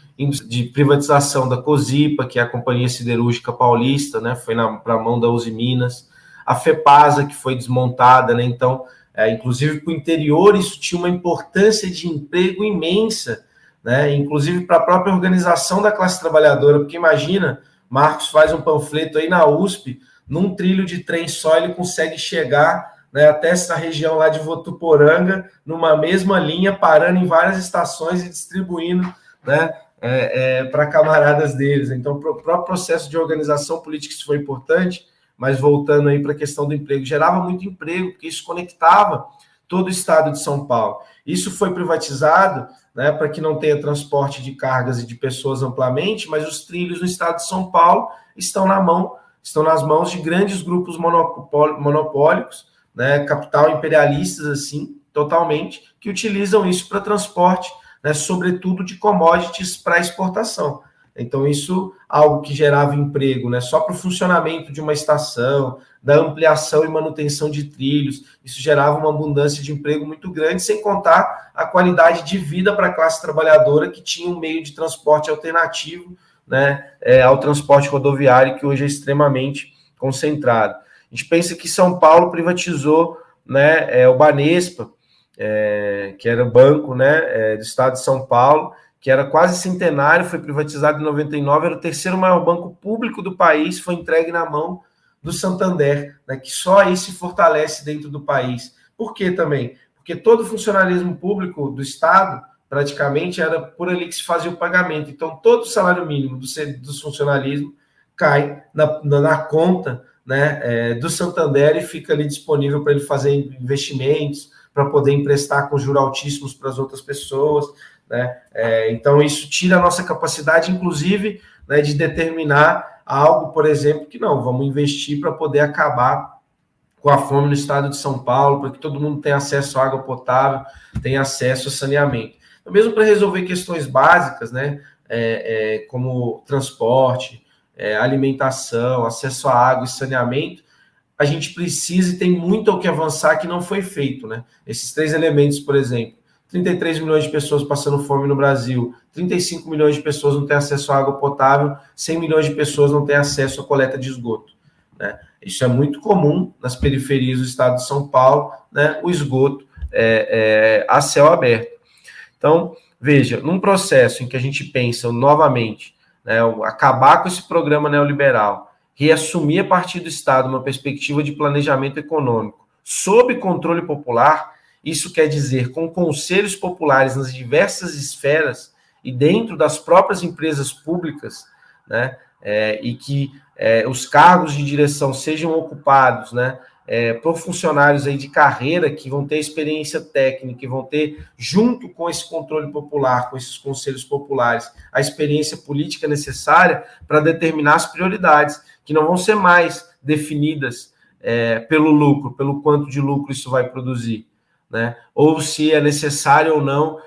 privatização da Cosipa, que é a Companhia Siderúrgica Paulista, né, foi para a mão da Uzi Minas, a FEPASA, que foi desmontada, né, então, inclusive para o interior, isso tinha uma importância de emprego imensa, né, inclusive para a própria organização da classe trabalhadora, porque imagina, Marcos faz um panfleto aí na USP, num trilho de trem só, ele consegue chegar, né, até essa região lá de Votuporanga, numa mesma linha, parando em várias estações e distribuindo, né, para camaradas deles. Então, para o próprio processo de organização política, isso foi importante, mas voltando aí para a questão do emprego, gerava muito emprego, porque isso conectava todo o estado de São Paulo. Isso foi privatizado, né, para que não tenha transporte de cargas e de pessoas amplamente, mas os trilhos no estado de São Paulo estão nas mãos de grandes grupos monopólicos, né, capital imperialistas, assim, totalmente, que utilizam isso para transporte, né, sobretudo de commodities para exportação. Então, isso algo que gerava emprego, né, só para o funcionamento de uma estação, da ampliação e manutenção de trilhos, isso gerava uma abundância de emprego muito grande, sem contar a qualidade de vida para a classe trabalhadora, que tinha um meio de transporte alternativo, né, ao transporte rodoviário, que hoje é extremamente concentrado. A gente pensa que São Paulo privatizou, né, o Banespa, que era o banco, né, do estado de São Paulo, que era quase centenário, foi privatizado em 99, era o terceiro maior banco público do país, foi entregue na mão do Santander, né, que só aí se fortalece dentro do país. Por quê também? Porque todo o funcionalismo público do Estado, praticamente, era por ali que se fazia o pagamento. Então, todo o salário mínimo do funcionalismo cai na conta, né, do Santander e fica ali disponível para ele fazer investimentos, para poder emprestar com juros altíssimos para as outras pessoas, né? Então, isso tira a nossa capacidade, inclusive, né, de determinar algo, por exemplo, que não, vamos investir para poder acabar com a fome no estado de São Paulo, para que todo mundo tenha acesso à água potável, tenha acesso a saneamento. Então, mesmo para resolver questões básicas, né, como transporte, alimentação, acesso à água e saneamento, a gente precisa e tem muito ao que avançar que não foi feito, né? Esses três elementos, por exemplo, 33 milhões de pessoas passando fome no Brasil, 35 milhões de pessoas não têm acesso à água potável, 100 milhões de pessoas não têm acesso à coleta de esgoto, né? Isso é muito comum nas periferias do estado de São Paulo, né? O esgoto a céu aberto. Então, veja, num processo em que a gente pensa novamente, né, acabar com esse programa neoliberal, reassumir a partir do Estado uma perspectiva de planejamento econômico sob controle popular, isso quer dizer com conselhos populares nas diversas esferas e dentro das próprias empresas públicas, né, e que os cargos de direção sejam ocupados, né, por funcionários aí de carreira que vão ter experiência técnica e vão ter, junto com esse controle popular, com esses conselhos populares, a experiência política necessária para determinar as prioridades, que não vão ser mais definidas pelo lucro, pelo quanto de lucro isso vai produzir, né? Ou se é necessário ou não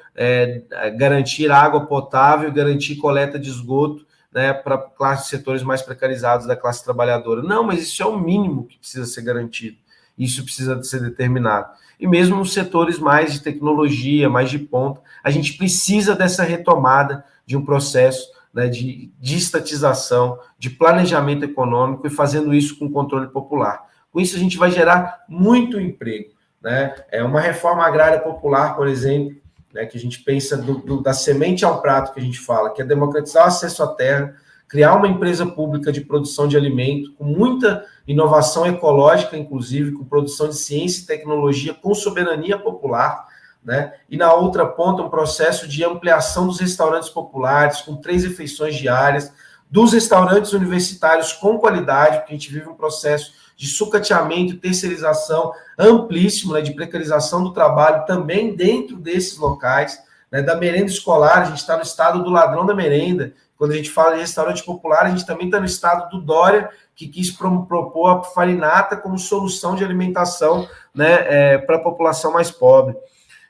garantir água potável, garantir coleta de esgoto, né, para setores mais precarizados da classe trabalhadora. Não, mas isso é o mínimo que precisa ser garantido. Isso precisa ser determinado. E mesmo nos setores mais de tecnologia, mais de ponta, a gente precisa dessa retomada de um processo, né, de estatização, de planejamento econômico e fazendo isso com controle popular. Com isso, a gente vai gerar muito emprego, né? É uma reforma agrária popular, por exemplo, né, que a gente pensa da semente ao prato, que a gente fala, que é democratizar o acesso à terra, criar uma empresa pública de produção de alimento, com muita inovação ecológica, inclusive, com produção de ciência e tecnologia, com soberania popular, né? E na outra ponta, um processo de ampliação dos restaurantes populares, com 3 refeições diárias, dos restaurantes universitários com qualidade, porque a gente vive um processo de sucateamento e terceirização amplíssimo, né, de precarização do trabalho também dentro desses locais, né, da merenda escolar. A gente está no estado do ladrão da merenda. Quando a gente fala de restaurante popular, a gente também está no estado do Dória, que quis propor a farinata como solução de alimentação, né, para a população mais pobre.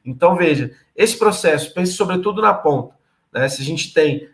Então, veja, esse processo, pense sobretudo na ponta, né, se a gente tem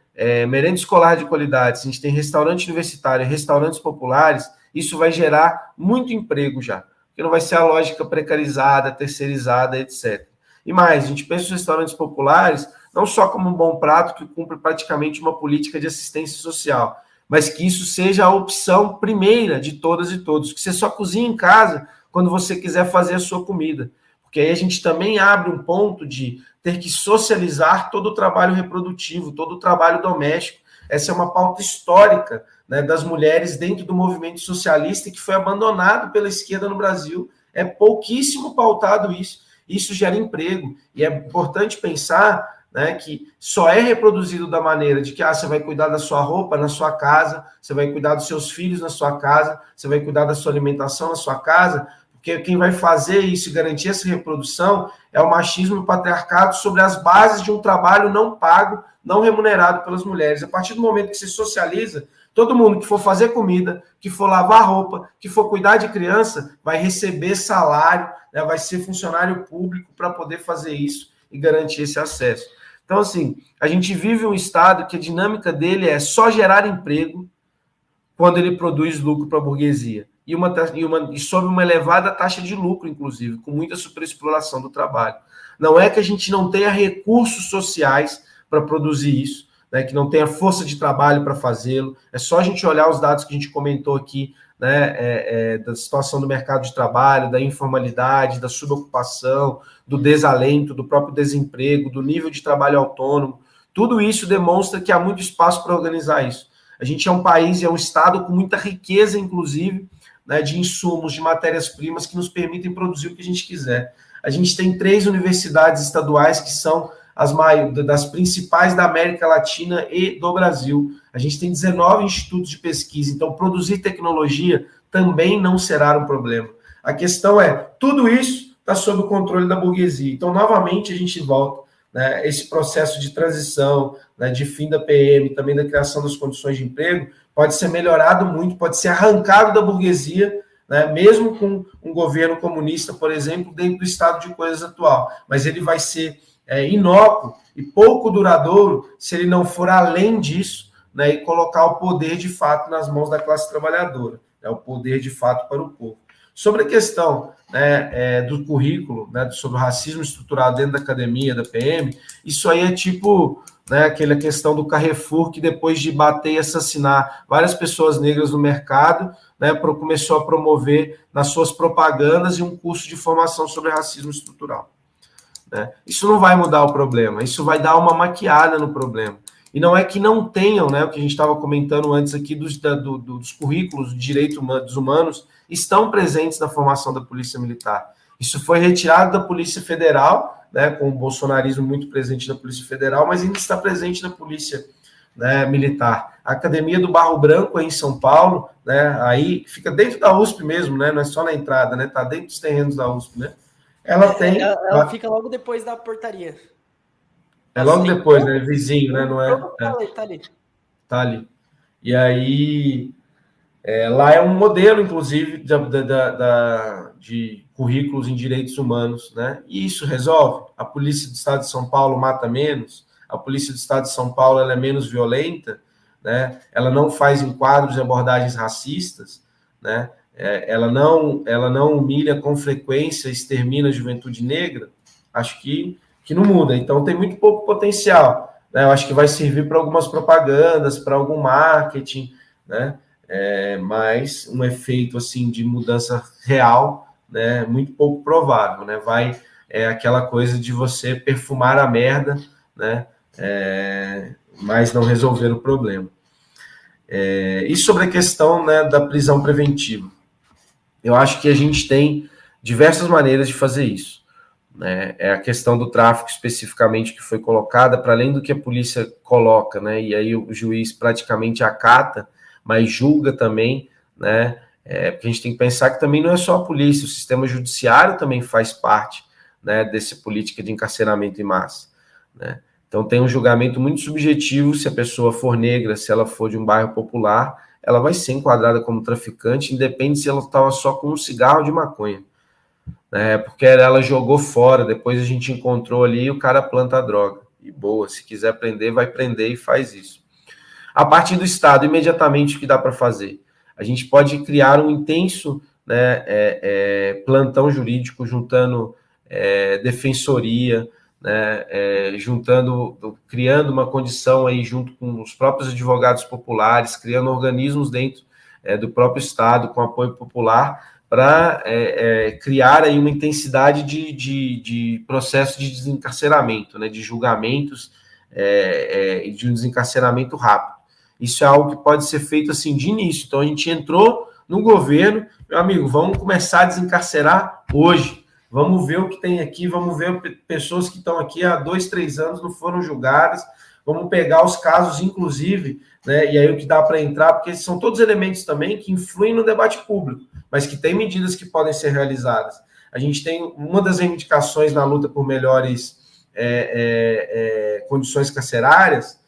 merenda escolar de qualidade, se a gente tem restaurante universitário, restaurantes populares, isso vai gerar muito emprego já, porque não vai ser a lógica precarizada, terceirizada, etc. E mais, a gente pensa os restaurantes populares não só como um bom prato que cumpre praticamente uma política de assistência social, mas que isso seja a opção primeira de todas e todos, que você só cozinha em casa quando você quiser fazer a sua comida, porque aí a gente também abre um ponto de ter que socializar todo o trabalho reprodutivo, todo o trabalho doméstico. Essa é uma pauta histórica, né, das mulheres dentro do movimento socialista que foi abandonado pela esquerda no Brasil. É pouquíssimo pautado isso. Isso gera emprego. E é importante pensar, né, que só é reproduzido da maneira de que você vai cuidar da sua roupa na sua casa, você vai cuidar dos seus filhos na sua casa, você vai cuidar da sua alimentação na sua casa, porque quem vai fazer isso e garantir essa reprodução é o machismo e o patriarcado sobre as bases de um trabalho não pago, não remunerado pelas mulheres. A partir do momento que se socializa, todo mundo que for fazer comida, que for lavar roupa, que for cuidar de criança, vai receber salário, né, vai ser funcionário público para poder fazer isso e garantir esse acesso. Então, assim, a gente vive um estado que a dinâmica dele é só gerar emprego quando ele produz lucro para a burguesia. E sob uma elevada taxa de lucro, inclusive, com muita superexploração do trabalho. Não é que a gente não tenha recursos sociais para produzir isso, né, que não tenha força de trabalho para fazê-lo. É só a gente olhar os dados que a gente comentou aqui, né, da situação do mercado de trabalho, da informalidade, da subocupação, do desalento, do próprio desemprego, do nível de trabalho autônomo. Tudo isso demonstra que há muito espaço para organizar isso. A gente é um país, é um estado com muita riqueza, inclusive, né, de insumos, de matérias-primas que nos permitem produzir o que a gente quiser. A gente tem 3 universidades estaduais que são das principais da América Latina e do Brasil. A gente tem 19 institutos de pesquisa, então produzir tecnologia também não será um problema. A questão é, tudo isso está sob o controle da burguesia. Então, novamente, a gente volta, né, esse processo de transição, né, de fim da PM, também da criação das condições de emprego, pode ser melhorado muito, pode ser arrancado da burguesia, né, mesmo com um governo comunista, por exemplo, dentro do estado de coisas atual. Mas ele vai ser inócuo e pouco duradouro se ele não for além disso, né, e colocar o poder de fato nas mãos da classe trabalhadora, né, o poder de fato para o povo. Sobre a questão, né, do currículo, né, sobre o racismo estrutural dentro da academia, da PM, isso aí é tipo, né, aquela questão do Carrefour que depois de bater e assassinar várias pessoas negras no mercado, né, começou a promover nas suas propagandas um curso de formação sobre racismo estrutural. Isso não vai mudar o problema, isso vai dar uma maquiada no problema. E não é que não tenham, né, o que a gente estava comentando antes aqui dos currículos de direitos humanos, estão presentes na formação da Polícia Militar. Isso foi retirado da Polícia Federal, né, com o bolsonarismo muito presente na Polícia Federal, mas ainda está presente na Polícia, né, Militar. A Academia do Barro Branco, aí em São Paulo, né, aí fica dentro da USP mesmo, né, não é só na entrada, né, está dentro dos terrenos da USP, né? Ela fica logo depois da portaria. É logo depois, né? Vizinho, né? Não é? Tá ali. Tá ali. E aí, lá é um modelo, inclusive, de currículos em direitos humanos, né? E isso resolve. A Polícia do Estado de São Paulo mata menos, a Polícia do Estado de São Paulo ela é menos violenta, né? Ela não faz enquadros e abordagens racistas, né? Ela não humilha com frequência, extermina a juventude negra. Acho que não muda. Então, tem muito pouco potencial, né? Eu acho que vai servir para algumas propagandas, para algum marketing, né? mas um efeito assim de mudança real, né, muito pouco provável, né? É aquela coisa de você perfumar a merda, né, mas não resolver o problema. E sobre a questão, né, da prisão preventiva, eu acho que a gente tem diversas maneiras de fazer isso, né? É a questão do tráfico especificamente que foi colocada, para além do que a polícia coloca, né, e aí o juiz praticamente acata, mas julga também, né? Porque a gente tem que pensar que também não é só a polícia, o sistema judiciário também faz parte, né, dessa política de encarceramento em massa, né? Então tem um julgamento muito subjetivo. Se a pessoa for negra, se ela for de um bairro popular, ela vai ser enquadrada como traficante, independe se ela estava só com um cigarro de maconha, né? Porque ela jogou fora, depois a gente encontrou ali e o cara planta a droga. E boa, se quiser prender, vai prender e faz isso. A partir do Estado, imediatamente o que dá para fazer? A gente pode criar um intenso, né, plantão jurídico, juntando defensoria, né, criando uma condição aí junto com os próprios advogados populares, criando organismos dentro do próprio Estado, com apoio popular, para criar aí uma intensidade de processo de desencarceramento, né, de julgamentos e de um desencarceramento rápido. Isso é algo que pode ser feito assim de início. Então a gente entrou no governo, meu amigo, vamos começar a desencarcerar hoje. Vamos ver o que tem aqui, vamos ver pessoas que estão aqui há 2, 3 anos, não foram julgadas, vamos pegar os casos, inclusive, né, e aí o que dá para entrar, porque são todos elementos também que influem no debate público, mas que tem medidas que podem ser realizadas. A gente tem uma das reivindicações na luta por melhores condições carcerárias,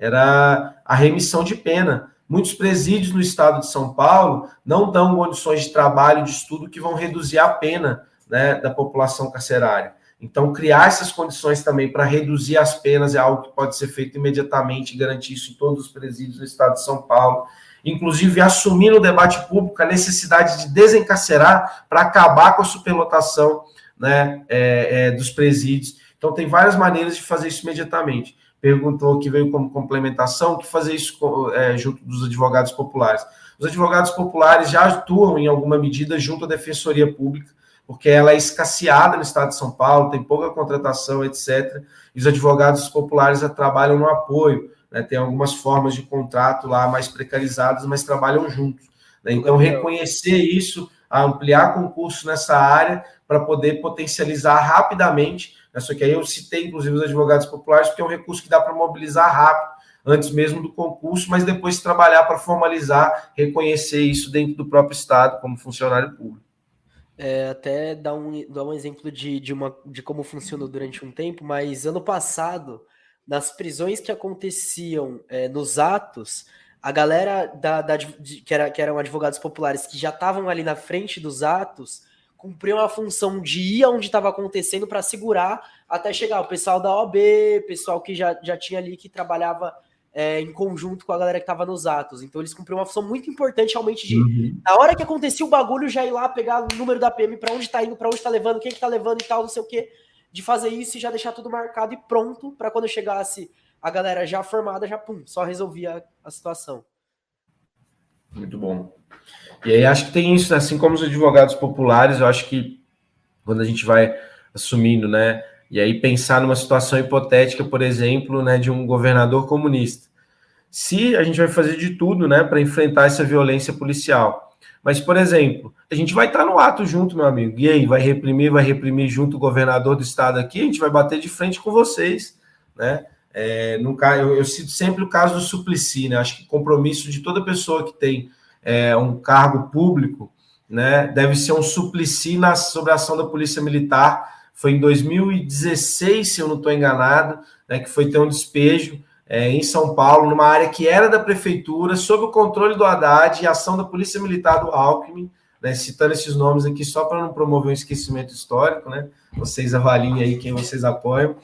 era a remissão de pena. Muitos presídios no estado de São Paulo não dão condições de trabalho, de estudo que vão reduzir a pena, né, da população carcerária. Então, criar essas condições também para reduzir as penas é algo que pode ser feito imediatamente e garantir isso em todos os presídios do estado de São Paulo. Inclusive, assumir no debate público a necessidade de desencarcerar para acabar com a superlotação, né, dos presídios. Então, tem várias maneiras de fazer isso imediatamente. Perguntou, que veio como complementação, que fazer isso junto dos advogados populares. Os advogados populares já atuam, em alguma medida, junto à Defensoria Pública, porque ela é escasseada no estado de São Paulo, tem pouca contratação, etc. E os advogados populares trabalham no apoio, né? Tem algumas formas de contrato lá mais precarizadas, mas trabalham juntos, né? Então, reconhecer isso, ampliar concurso nessa área para poder potencializar rapidamente. Só que aí eu citei, inclusive, os advogados populares, porque é um recurso que dá para mobilizar rápido, antes mesmo do concurso, mas depois trabalhar para formalizar, reconhecer isso dentro do próprio Estado como funcionário público. Até dar um exemplo de como funcionou durante um tempo, mas ano passado, nas prisões que aconteciam nos atos, a galera que eram advogados populares que já estavam ali na frente dos atos, cumpriam a função de ir onde estava acontecendo para segurar até chegar o pessoal da OAB, pessoal que já tinha ali, que trabalhava em conjunto com a galera que estava nos atos. Então eles cumpriam uma função muito importante, realmente, de na hora que acontecia o bagulho, já ir lá pegar o número da PM, para onde está indo, para onde está levando, quem que tá levando e tal, não sei o quê, de fazer isso e já deixar tudo marcado e pronto para quando chegasse a galera já formada, já só resolvia a situação. Muito bom. E aí acho que tem isso, assim como os advogados populares, eu acho que quando a gente vai assumindo, né, e aí pensar numa situação hipotética, por exemplo, né, de um governador comunista. Se a gente vai fazer de tudo, né, para enfrentar essa violência policial. Mas, por exemplo, a gente vai estar no ato junto, meu amigo. E aí, vai reprimir junto o governador do estado aqui, a gente vai bater de frente com vocês, né? Eu cito sempre o caso do Suplicy, né? Acho que o compromisso de toda pessoa que tem um cargo público, né, deve ser um Suplicy sobre a ação da Polícia Militar. Foi em 2016, se eu não estou enganado, né, que foi ter um despejo em São Paulo, numa área que era da prefeitura, sob o controle do Haddad e ação da Polícia Militar do Alckmin, né, citando esses nomes aqui só para não promover um esquecimento histórico, né? Vocês avaliem aí quem vocês apoiam.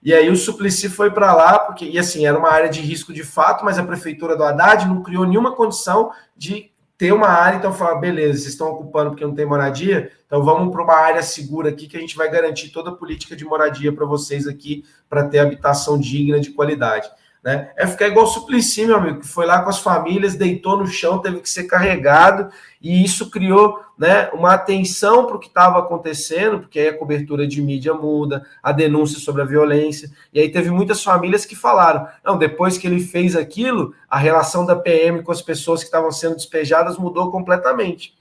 E aí o Suplicy foi para lá, porque, e assim, era uma área de risco de fato, mas a prefeitura do Haddad não criou nenhuma condição de ter uma área, então falar, beleza, vocês estão ocupando porque não tem moradia, então vamos para uma área segura aqui que a gente vai garantir toda a política de moradia para vocês aqui, para ter habitação digna de qualidade. né? É ficar igual o Suplicy, meu amigo, que foi lá com as famílias, deitou no chão, teve que ser carregado, e isso criou, né, uma atenção para o que estava acontecendo, porque aí a cobertura de mídia muda, a denúncia sobre a violência, e aí teve muitas famílias que falaram, não, depois que ele fez aquilo, a relação da PM com as pessoas que estavam sendo despejadas mudou completamente.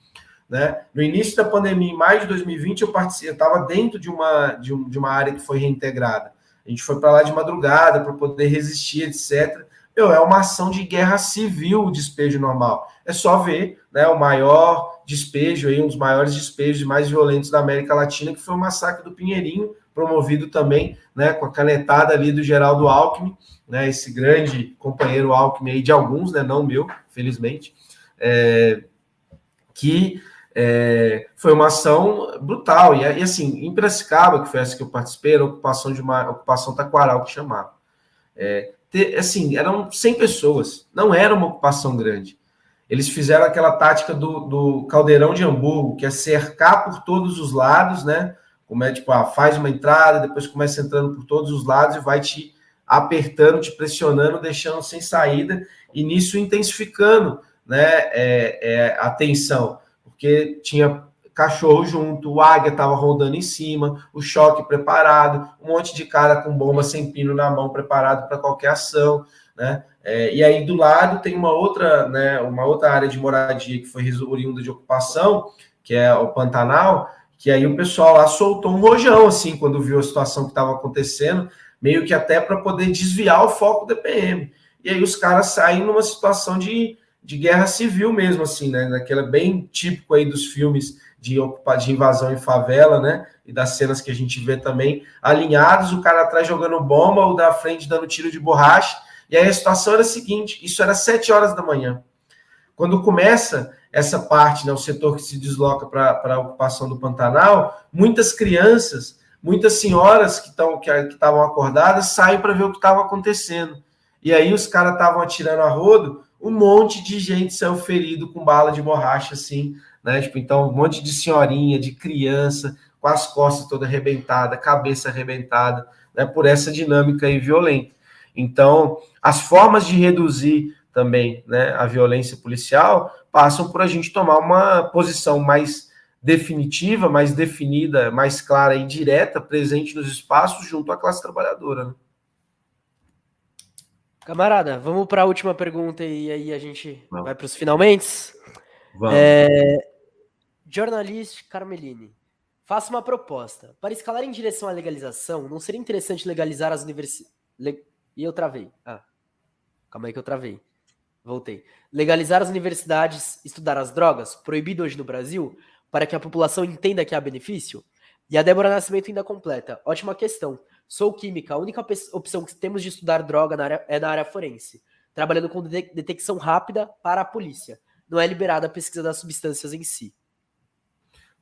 Né? No início da pandemia, em maio de 2020, eu estava dentro de uma área que foi reintegrada. A gente foi para lá de madrugada para poder resistir, etc. É uma ação de guerra civil o despejo normal. É só ver, né, o maior despejo, aí, um dos maiores despejos mais violentos da América Latina, que foi o massacre do Pinheirinho, promovido também, né, com a canetada ali do Geraldo Alckmin, né, esse grande companheiro Alckmin aí de alguns, né, não meu, felizmente, foi uma ação brutal. E assim, em Piracicaba, que foi essa que eu participei, era a ocupação Taquaral, que chamava. Assim, eram 100 pessoas, não era uma ocupação grande. Eles fizeram aquela tática do caldeirão de Hamburgo, que é cercar por todos os lados, né? Como é, tipo, faz uma entrada, depois começa entrando por todos os lados e vai te apertando, te pressionando, deixando sem saída, e nisso intensificando, né, a tensão. Porque tinha cachorro junto, o águia estava rodando em cima, o choque preparado, um monte de cara com bomba sem pino na mão, preparado para qualquer ação, né? E aí do lado tem uma outra área de moradia que foi oriunda de ocupação, que é o Pantanal, que aí o pessoal lá soltou um rojão, assim, quando viu a situação que estava acontecendo, meio que até para poder desviar o foco da PM. E aí os caras saem numa situação de guerra civil mesmo, assim, né? Daquela bem típico aí dos filmes de invasão em favela, né? E das cenas que a gente vê também, alinhados, o cara atrás jogando bomba, o da frente dando tiro de borracha. E aí a situação era a seguinte, isso era 7 horas da manhã. Quando começa essa parte, né, o setor que se desloca para a ocupação do Pantanal, muitas crianças, muitas senhoras que estavam acordadas saem para ver o que estava acontecendo. E aí os caras estavam atirando a rodo, um monte de gente saiu ferido com bala de borracha, assim, né? Tipo, então, um monte de senhorinha, de criança, com as costas toda arrebentada, cabeça arrebentada, né? Por essa dinâmica aí violenta. Então, as formas de reduzir também, né, a violência policial passam por a gente tomar uma posição mais definitiva, mais definida, mais clara e direta, presente nos espaços junto à classe trabalhadora, né? Camarada, vamos para a última pergunta e aí a gente vai para os finalmente. Vamos. Jornalista Carmelini, faça uma proposta. Para escalar em direção à legalização, não seria interessante legalizar as universidades... E eu travei. Calma aí que eu travei. Voltei. Legalizar as universidades, estudar as drogas, proibido hoje no Brasil, para que a população entenda que há benefício? E a Débora Nascimento ainda completa. Ótima questão. Sou química. A única opção que temos de estudar droga é na área forense, trabalhando com detecção rápida para a polícia. Não é liberada a pesquisa das substâncias em si.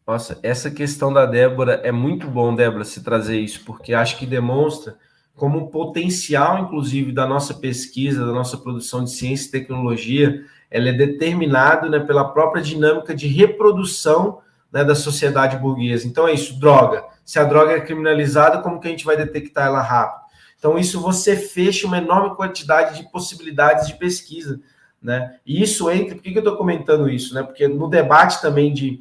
Nossa, essa questão da Débora, é muito bom, Débora, se trazer isso, porque acho que demonstra como o potencial, inclusive, da nossa pesquisa, da nossa produção de ciência e tecnologia, ela é determinado, né, pela própria dinâmica de reprodução, né, da sociedade burguesa. Então é isso, droga. Se a droga é criminalizada, como que a gente vai detectar ela rápido? Então isso você fecha uma enorme quantidade de possibilidades de pesquisa, né? E isso entra... Por que eu estou comentando isso, né? Porque no debate também de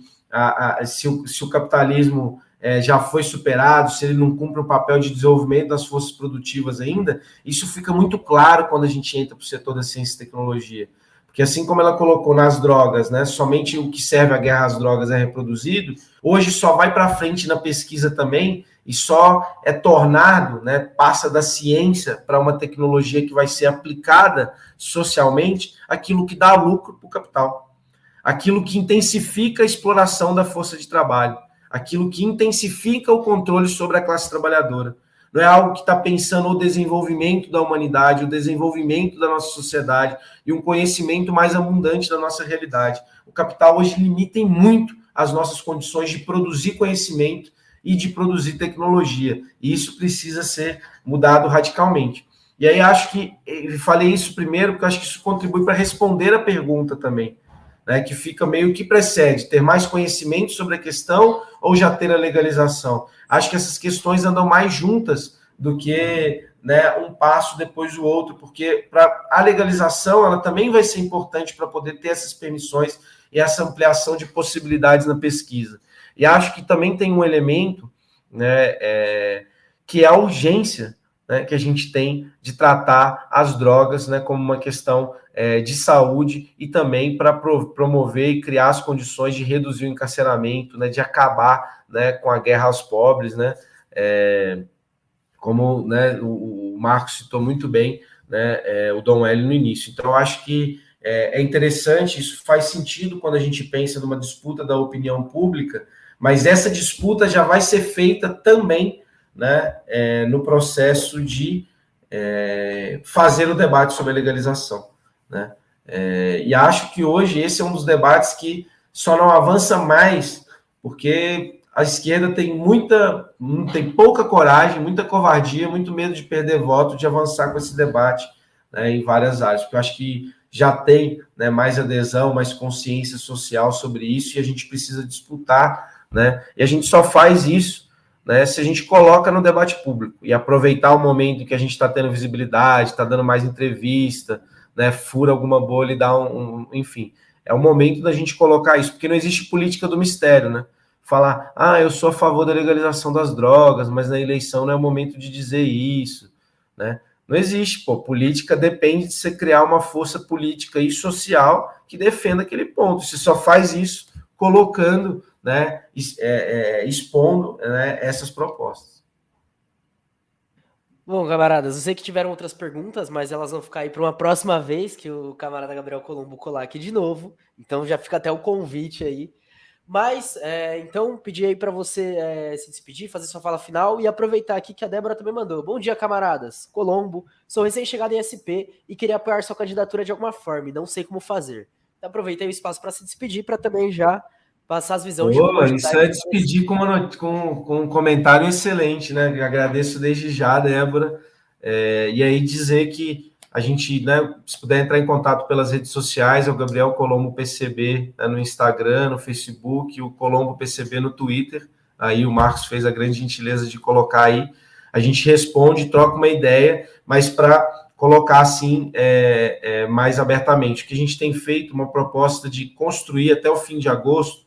se o capitalismo já foi superado, se ele não cumpre o papel de desenvolvimento das forças produtivas ainda, isso fica muito claro quando a gente entra para o setor da ciência e tecnologia. Porque assim como ela colocou nas drogas, né, somente o que serve à guerra às drogas é reproduzido, hoje só vai para frente na pesquisa também e só é tornado, né, passa da ciência para uma tecnologia que vai ser aplicada socialmente, aquilo que dá lucro para o capital, aquilo que intensifica a exploração da força de trabalho, aquilo que intensifica o controle sobre a classe trabalhadora. Não é algo que está pensando o desenvolvimento da humanidade, o desenvolvimento da nossa sociedade e um conhecimento mais abundante da nossa realidade. O capital hoje limita muito as nossas condições de produzir conhecimento e de produzir tecnologia. E isso precisa ser mudado radicalmente. E aí acho que, eu falei isso primeiro, porque acho que isso contribui para responder a pergunta também, né, que fica meio que precede, ter mais conhecimento sobre a questão ou já ter a legalização. Acho que essas questões andam mais juntas do que né, um passo depois do outro, porque a legalização ela também vai ser importante para poder ter essas permissões e essa ampliação de possibilidades na pesquisa. E acho que também tem um elemento, né, que é a urgência, né, que a gente tem de tratar as drogas, né, como uma questão de saúde e também para promover e criar as condições de reduzir o encarceramento, né, de acabar, né, com a guerra aos pobres, né, como, né, o Marcos citou muito bem, né, o Dom Hélio no início. Então, eu acho que é interessante, isso faz sentido quando a gente pensa numa disputa da opinião pública, mas essa disputa já vai ser feita também, né, no processo de fazer o debate sobre a legalização, né? E acho que hoje esse é um dos debates que só não avança mais, porque a esquerda tem pouca coragem, muita covardia, muito medo de perder voto, de avançar com esse debate, né, em várias áreas, porque eu acho que já tem, né, mais adesão, mais consciência social sobre isso, e a gente precisa disputar, né, e a gente só faz isso, né, se a gente coloca no debate público e aproveitar o momento que a gente está tendo visibilidade, está dando mais entrevista, né, fura alguma bolha e dá enfim, é o momento da gente colocar isso, porque não existe política do mistério, né? Falar, eu sou a favor da legalização das drogas, mas na eleição não é o momento de dizer isso, né? Não existe, política depende de você criar uma força política e social que defenda aquele ponto. Você só faz isso colocando, né, expondo, né, essas propostas. Bom, camaradas, eu sei que tiveram outras perguntas, mas elas vão ficar aí para uma próxima vez que o camarada Gabriel Colombo colar aqui de novo. Então já fica até o convite aí. Mas, então, pedi aí para você se despedir, fazer sua fala final e aproveitar aqui que a Débora também mandou. Bom dia, camaradas. Colombo, sou recém-chegado em SP e queria apoiar sua candidatura de alguma forma e não sei como fazer. Então, aproveitei o espaço para se despedir, para também já passar as visões de como isso é despedir com um comentário excelente, né? Eu agradeço desde já, Débora. E aí dizer que a gente, né, se puder entrar em contato pelas redes sociais, é o Gabriel Colombo PCB, né, no Instagram, no Facebook, o Colombo PCB no Twitter. Aí o Marcos fez a grande gentileza de colocar aí. A gente responde, troca uma ideia, mas para colocar assim mais abertamente. O que a gente tem feito, uma proposta de construir até o fim de agosto,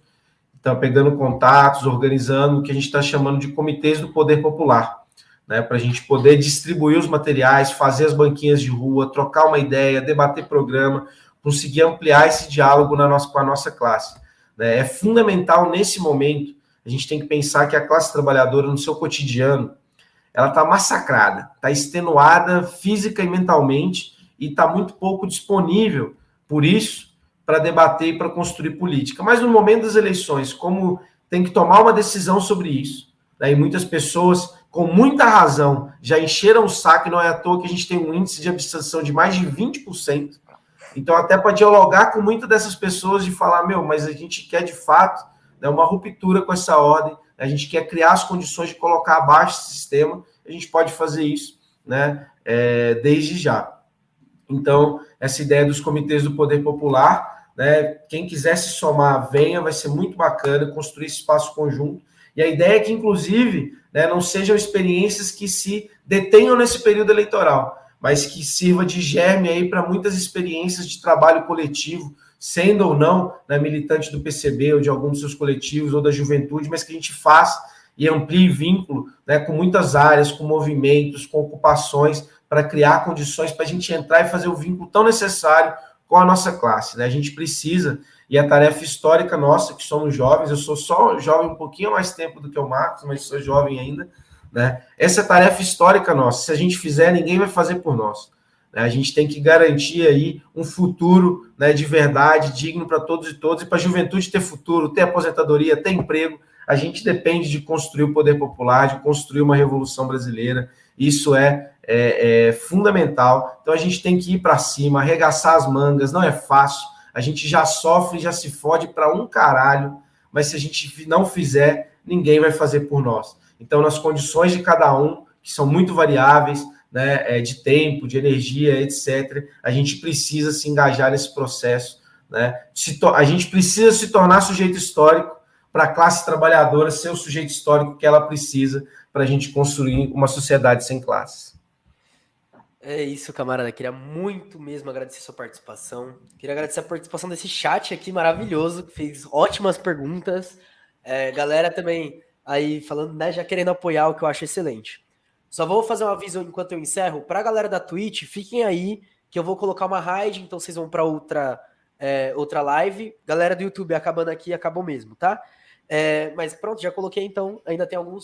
então pegando contatos, organizando o que a gente está chamando de comitês do poder popular, né, para a gente poder distribuir os materiais, fazer as banquinhas de rua, trocar uma ideia, debater programa, conseguir ampliar esse diálogo com a nossa classe, né? É fundamental nesse momento, a gente tem que pensar que a classe trabalhadora, no seu cotidiano, ela está massacrada, está extenuada física e mentalmente, e está muito pouco disponível, por isso, para debater e para construir política. Mas no momento das eleições, como tem que tomar uma decisão sobre isso, né, e muitas pessoas, com muita razão, já encheram o saco, e não é à toa que a gente tem um índice de abstenção de mais de 20%. Então, até para dialogar com muitas dessas pessoas e falar, mas a gente quer, de fato, né, uma ruptura com essa ordem, a gente quer criar as condições de colocar abaixo esse sistema, a gente pode fazer isso, né, desde já. Então, essa ideia dos comitês do poder popular, né, quem quiser se somar, venha, vai ser muito bacana construir esse espaço conjunto. E a ideia é que, inclusive, né, não sejam experiências que se detenham nesse período eleitoral, mas que sirva de germe aí para muitas experiências de trabalho coletivo, sendo ou não, né, militante do PCB ou de algum dos seus coletivos ou da juventude, mas que a gente faça e amplie vínculo, né, com muitas áreas, com movimentos, com ocupações, para criar condições para a gente entrar e fazer o vínculo tão necessário com a nossa classe, né? A gente precisa, e a tarefa histórica nossa, que somos jovens, eu sou só jovem um pouquinho mais tempo do que o Marcos, mas sou jovem ainda, né? Essa é a tarefa histórica nossa. Se a gente fizer, ninguém vai fazer por nós. Né? A gente tem que garantir aí um futuro, né, de verdade, digno para todos e todas, e para a juventude ter futuro, ter aposentadoria, ter emprego. A gente depende de construir o poder popular, de construir uma revolução brasileira. Isso é fundamental. Então a gente tem que ir para cima, arregaçar as mangas, não é fácil. A gente já sofre, já se fode para um caralho, mas se a gente não fizer, ninguém vai fazer por nós. Então, nas condições de cada um, que são muito variáveis, né, de tempo, de energia, etc., a gente precisa se engajar nesse processo. Né? A gente precisa se tornar sujeito histórico para a classe trabalhadora ser o sujeito histórico que ela precisa para a gente construir uma sociedade sem classes. É isso, camarada. Queria muito mesmo agradecer sua participação. Queria agradecer a participação desse chat aqui maravilhoso, que fez ótimas perguntas. Galera também aí falando, né, já querendo apoiar, o que eu acho excelente. Só vou fazer um aviso enquanto eu encerro. Pra galera da Twitch, fiquem aí, que eu vou colocar uma raid, então vocês vão pra outra live. Galera do YouTube, acabando aqui, acabou mesmo, tá? Mas pronto, já coloquei, então ainda tem algum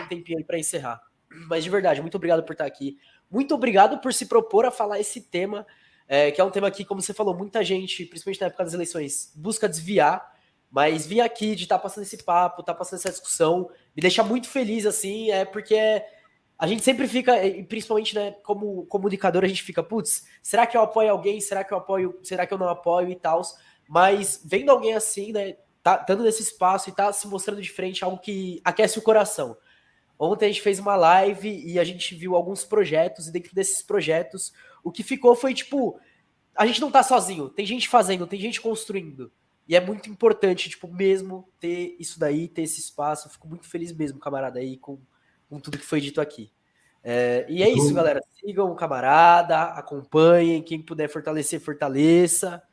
tempinho aí pra encerrar. Mas de verdade, muito obrigado por estar aqui. Muito obrigado por se propor a falar esse tema, que é um tema que, como você falou, muita gente, principalmente na época das eleições, busca desviar, mas vir aqui de estar passando esse papo, estar passando essa discussão, me deixa muito feliz, assim, porque a gente sempre fica, e principalmente, né, como comunicador, a gente fica, putz, será que eu apoio alguém? Será que eu apoio? Será que eu não apoio e tal? Mas vendo alguém assim, né, tá dando nesse espaço e tá se mostrando de frente, algo que aquece o coração. Ontem a gente fez uma live e a gente viu alguns projetos, e dentro desses projetos, o que ficou foi tipo, a gente não tá sozinho, tem gente fazendo, tem gente construindo. E é muito importante, tipo, mesmo ter isso daí, ter esse espaço. Eu fico muito feliz mesmo, camarada, aí, com tudo que foi dito aqui. E é isso, Eu, galera. Sigam o camarada, acompanhem, quem puder fortalecer, fortaleça.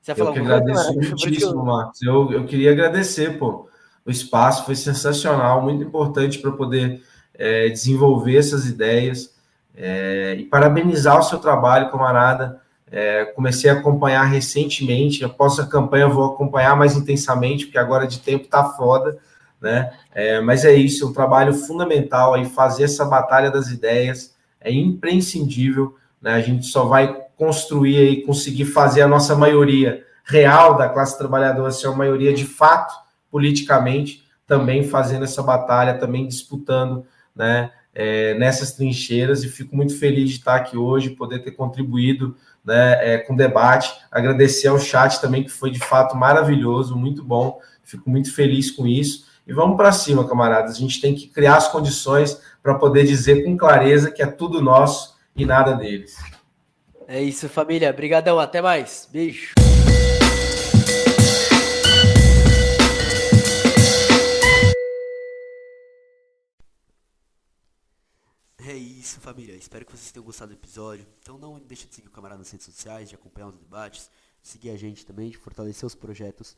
Você vai eu falar que alguma coisa, agradeço camarada? Por isso que muitíssimo, eu... Marcos. Eu queria agradecer, pô. O espaço foi sensacional, muito importante para poder desenvolver essas ideias e parabenizar o seu trabalho, camarada. Comecei a acompanhar recentemente, após a campanha eu vou acompanhar mais intensamente, porque agora de tempo tá foda, né? Mas é isso, é um trabalho fundamental aí, fazer essa batalha das ideias é imprescindível, né? A gente só vai construir e conseguir fazer a nossa maioria real da classe trabalhadora ser uma maioria de fato, politicamente, também fazendo essa batalha, também disputando, né, nessas trincheiras, e fico muito feliz de estar aqui hoje, poder ter contribuído, né, com o debate, agradecer ao chat também, que foi de fato maravilhoso, muito bom, fico muito feliz com isso, e vamos para cima, camaradas, a gente tem que criar as condições para poder dizer com clareza que é tudo nosso e nada deles. É isso, família. Obrigadão, até mais. Beijo. É isso, família. Espero que vocês tenham gostado do episódio. Então não deixe de seguir o camarada nas redes sociais, de acompanhar os debates, seguir a gente também, de fortalecer os projetos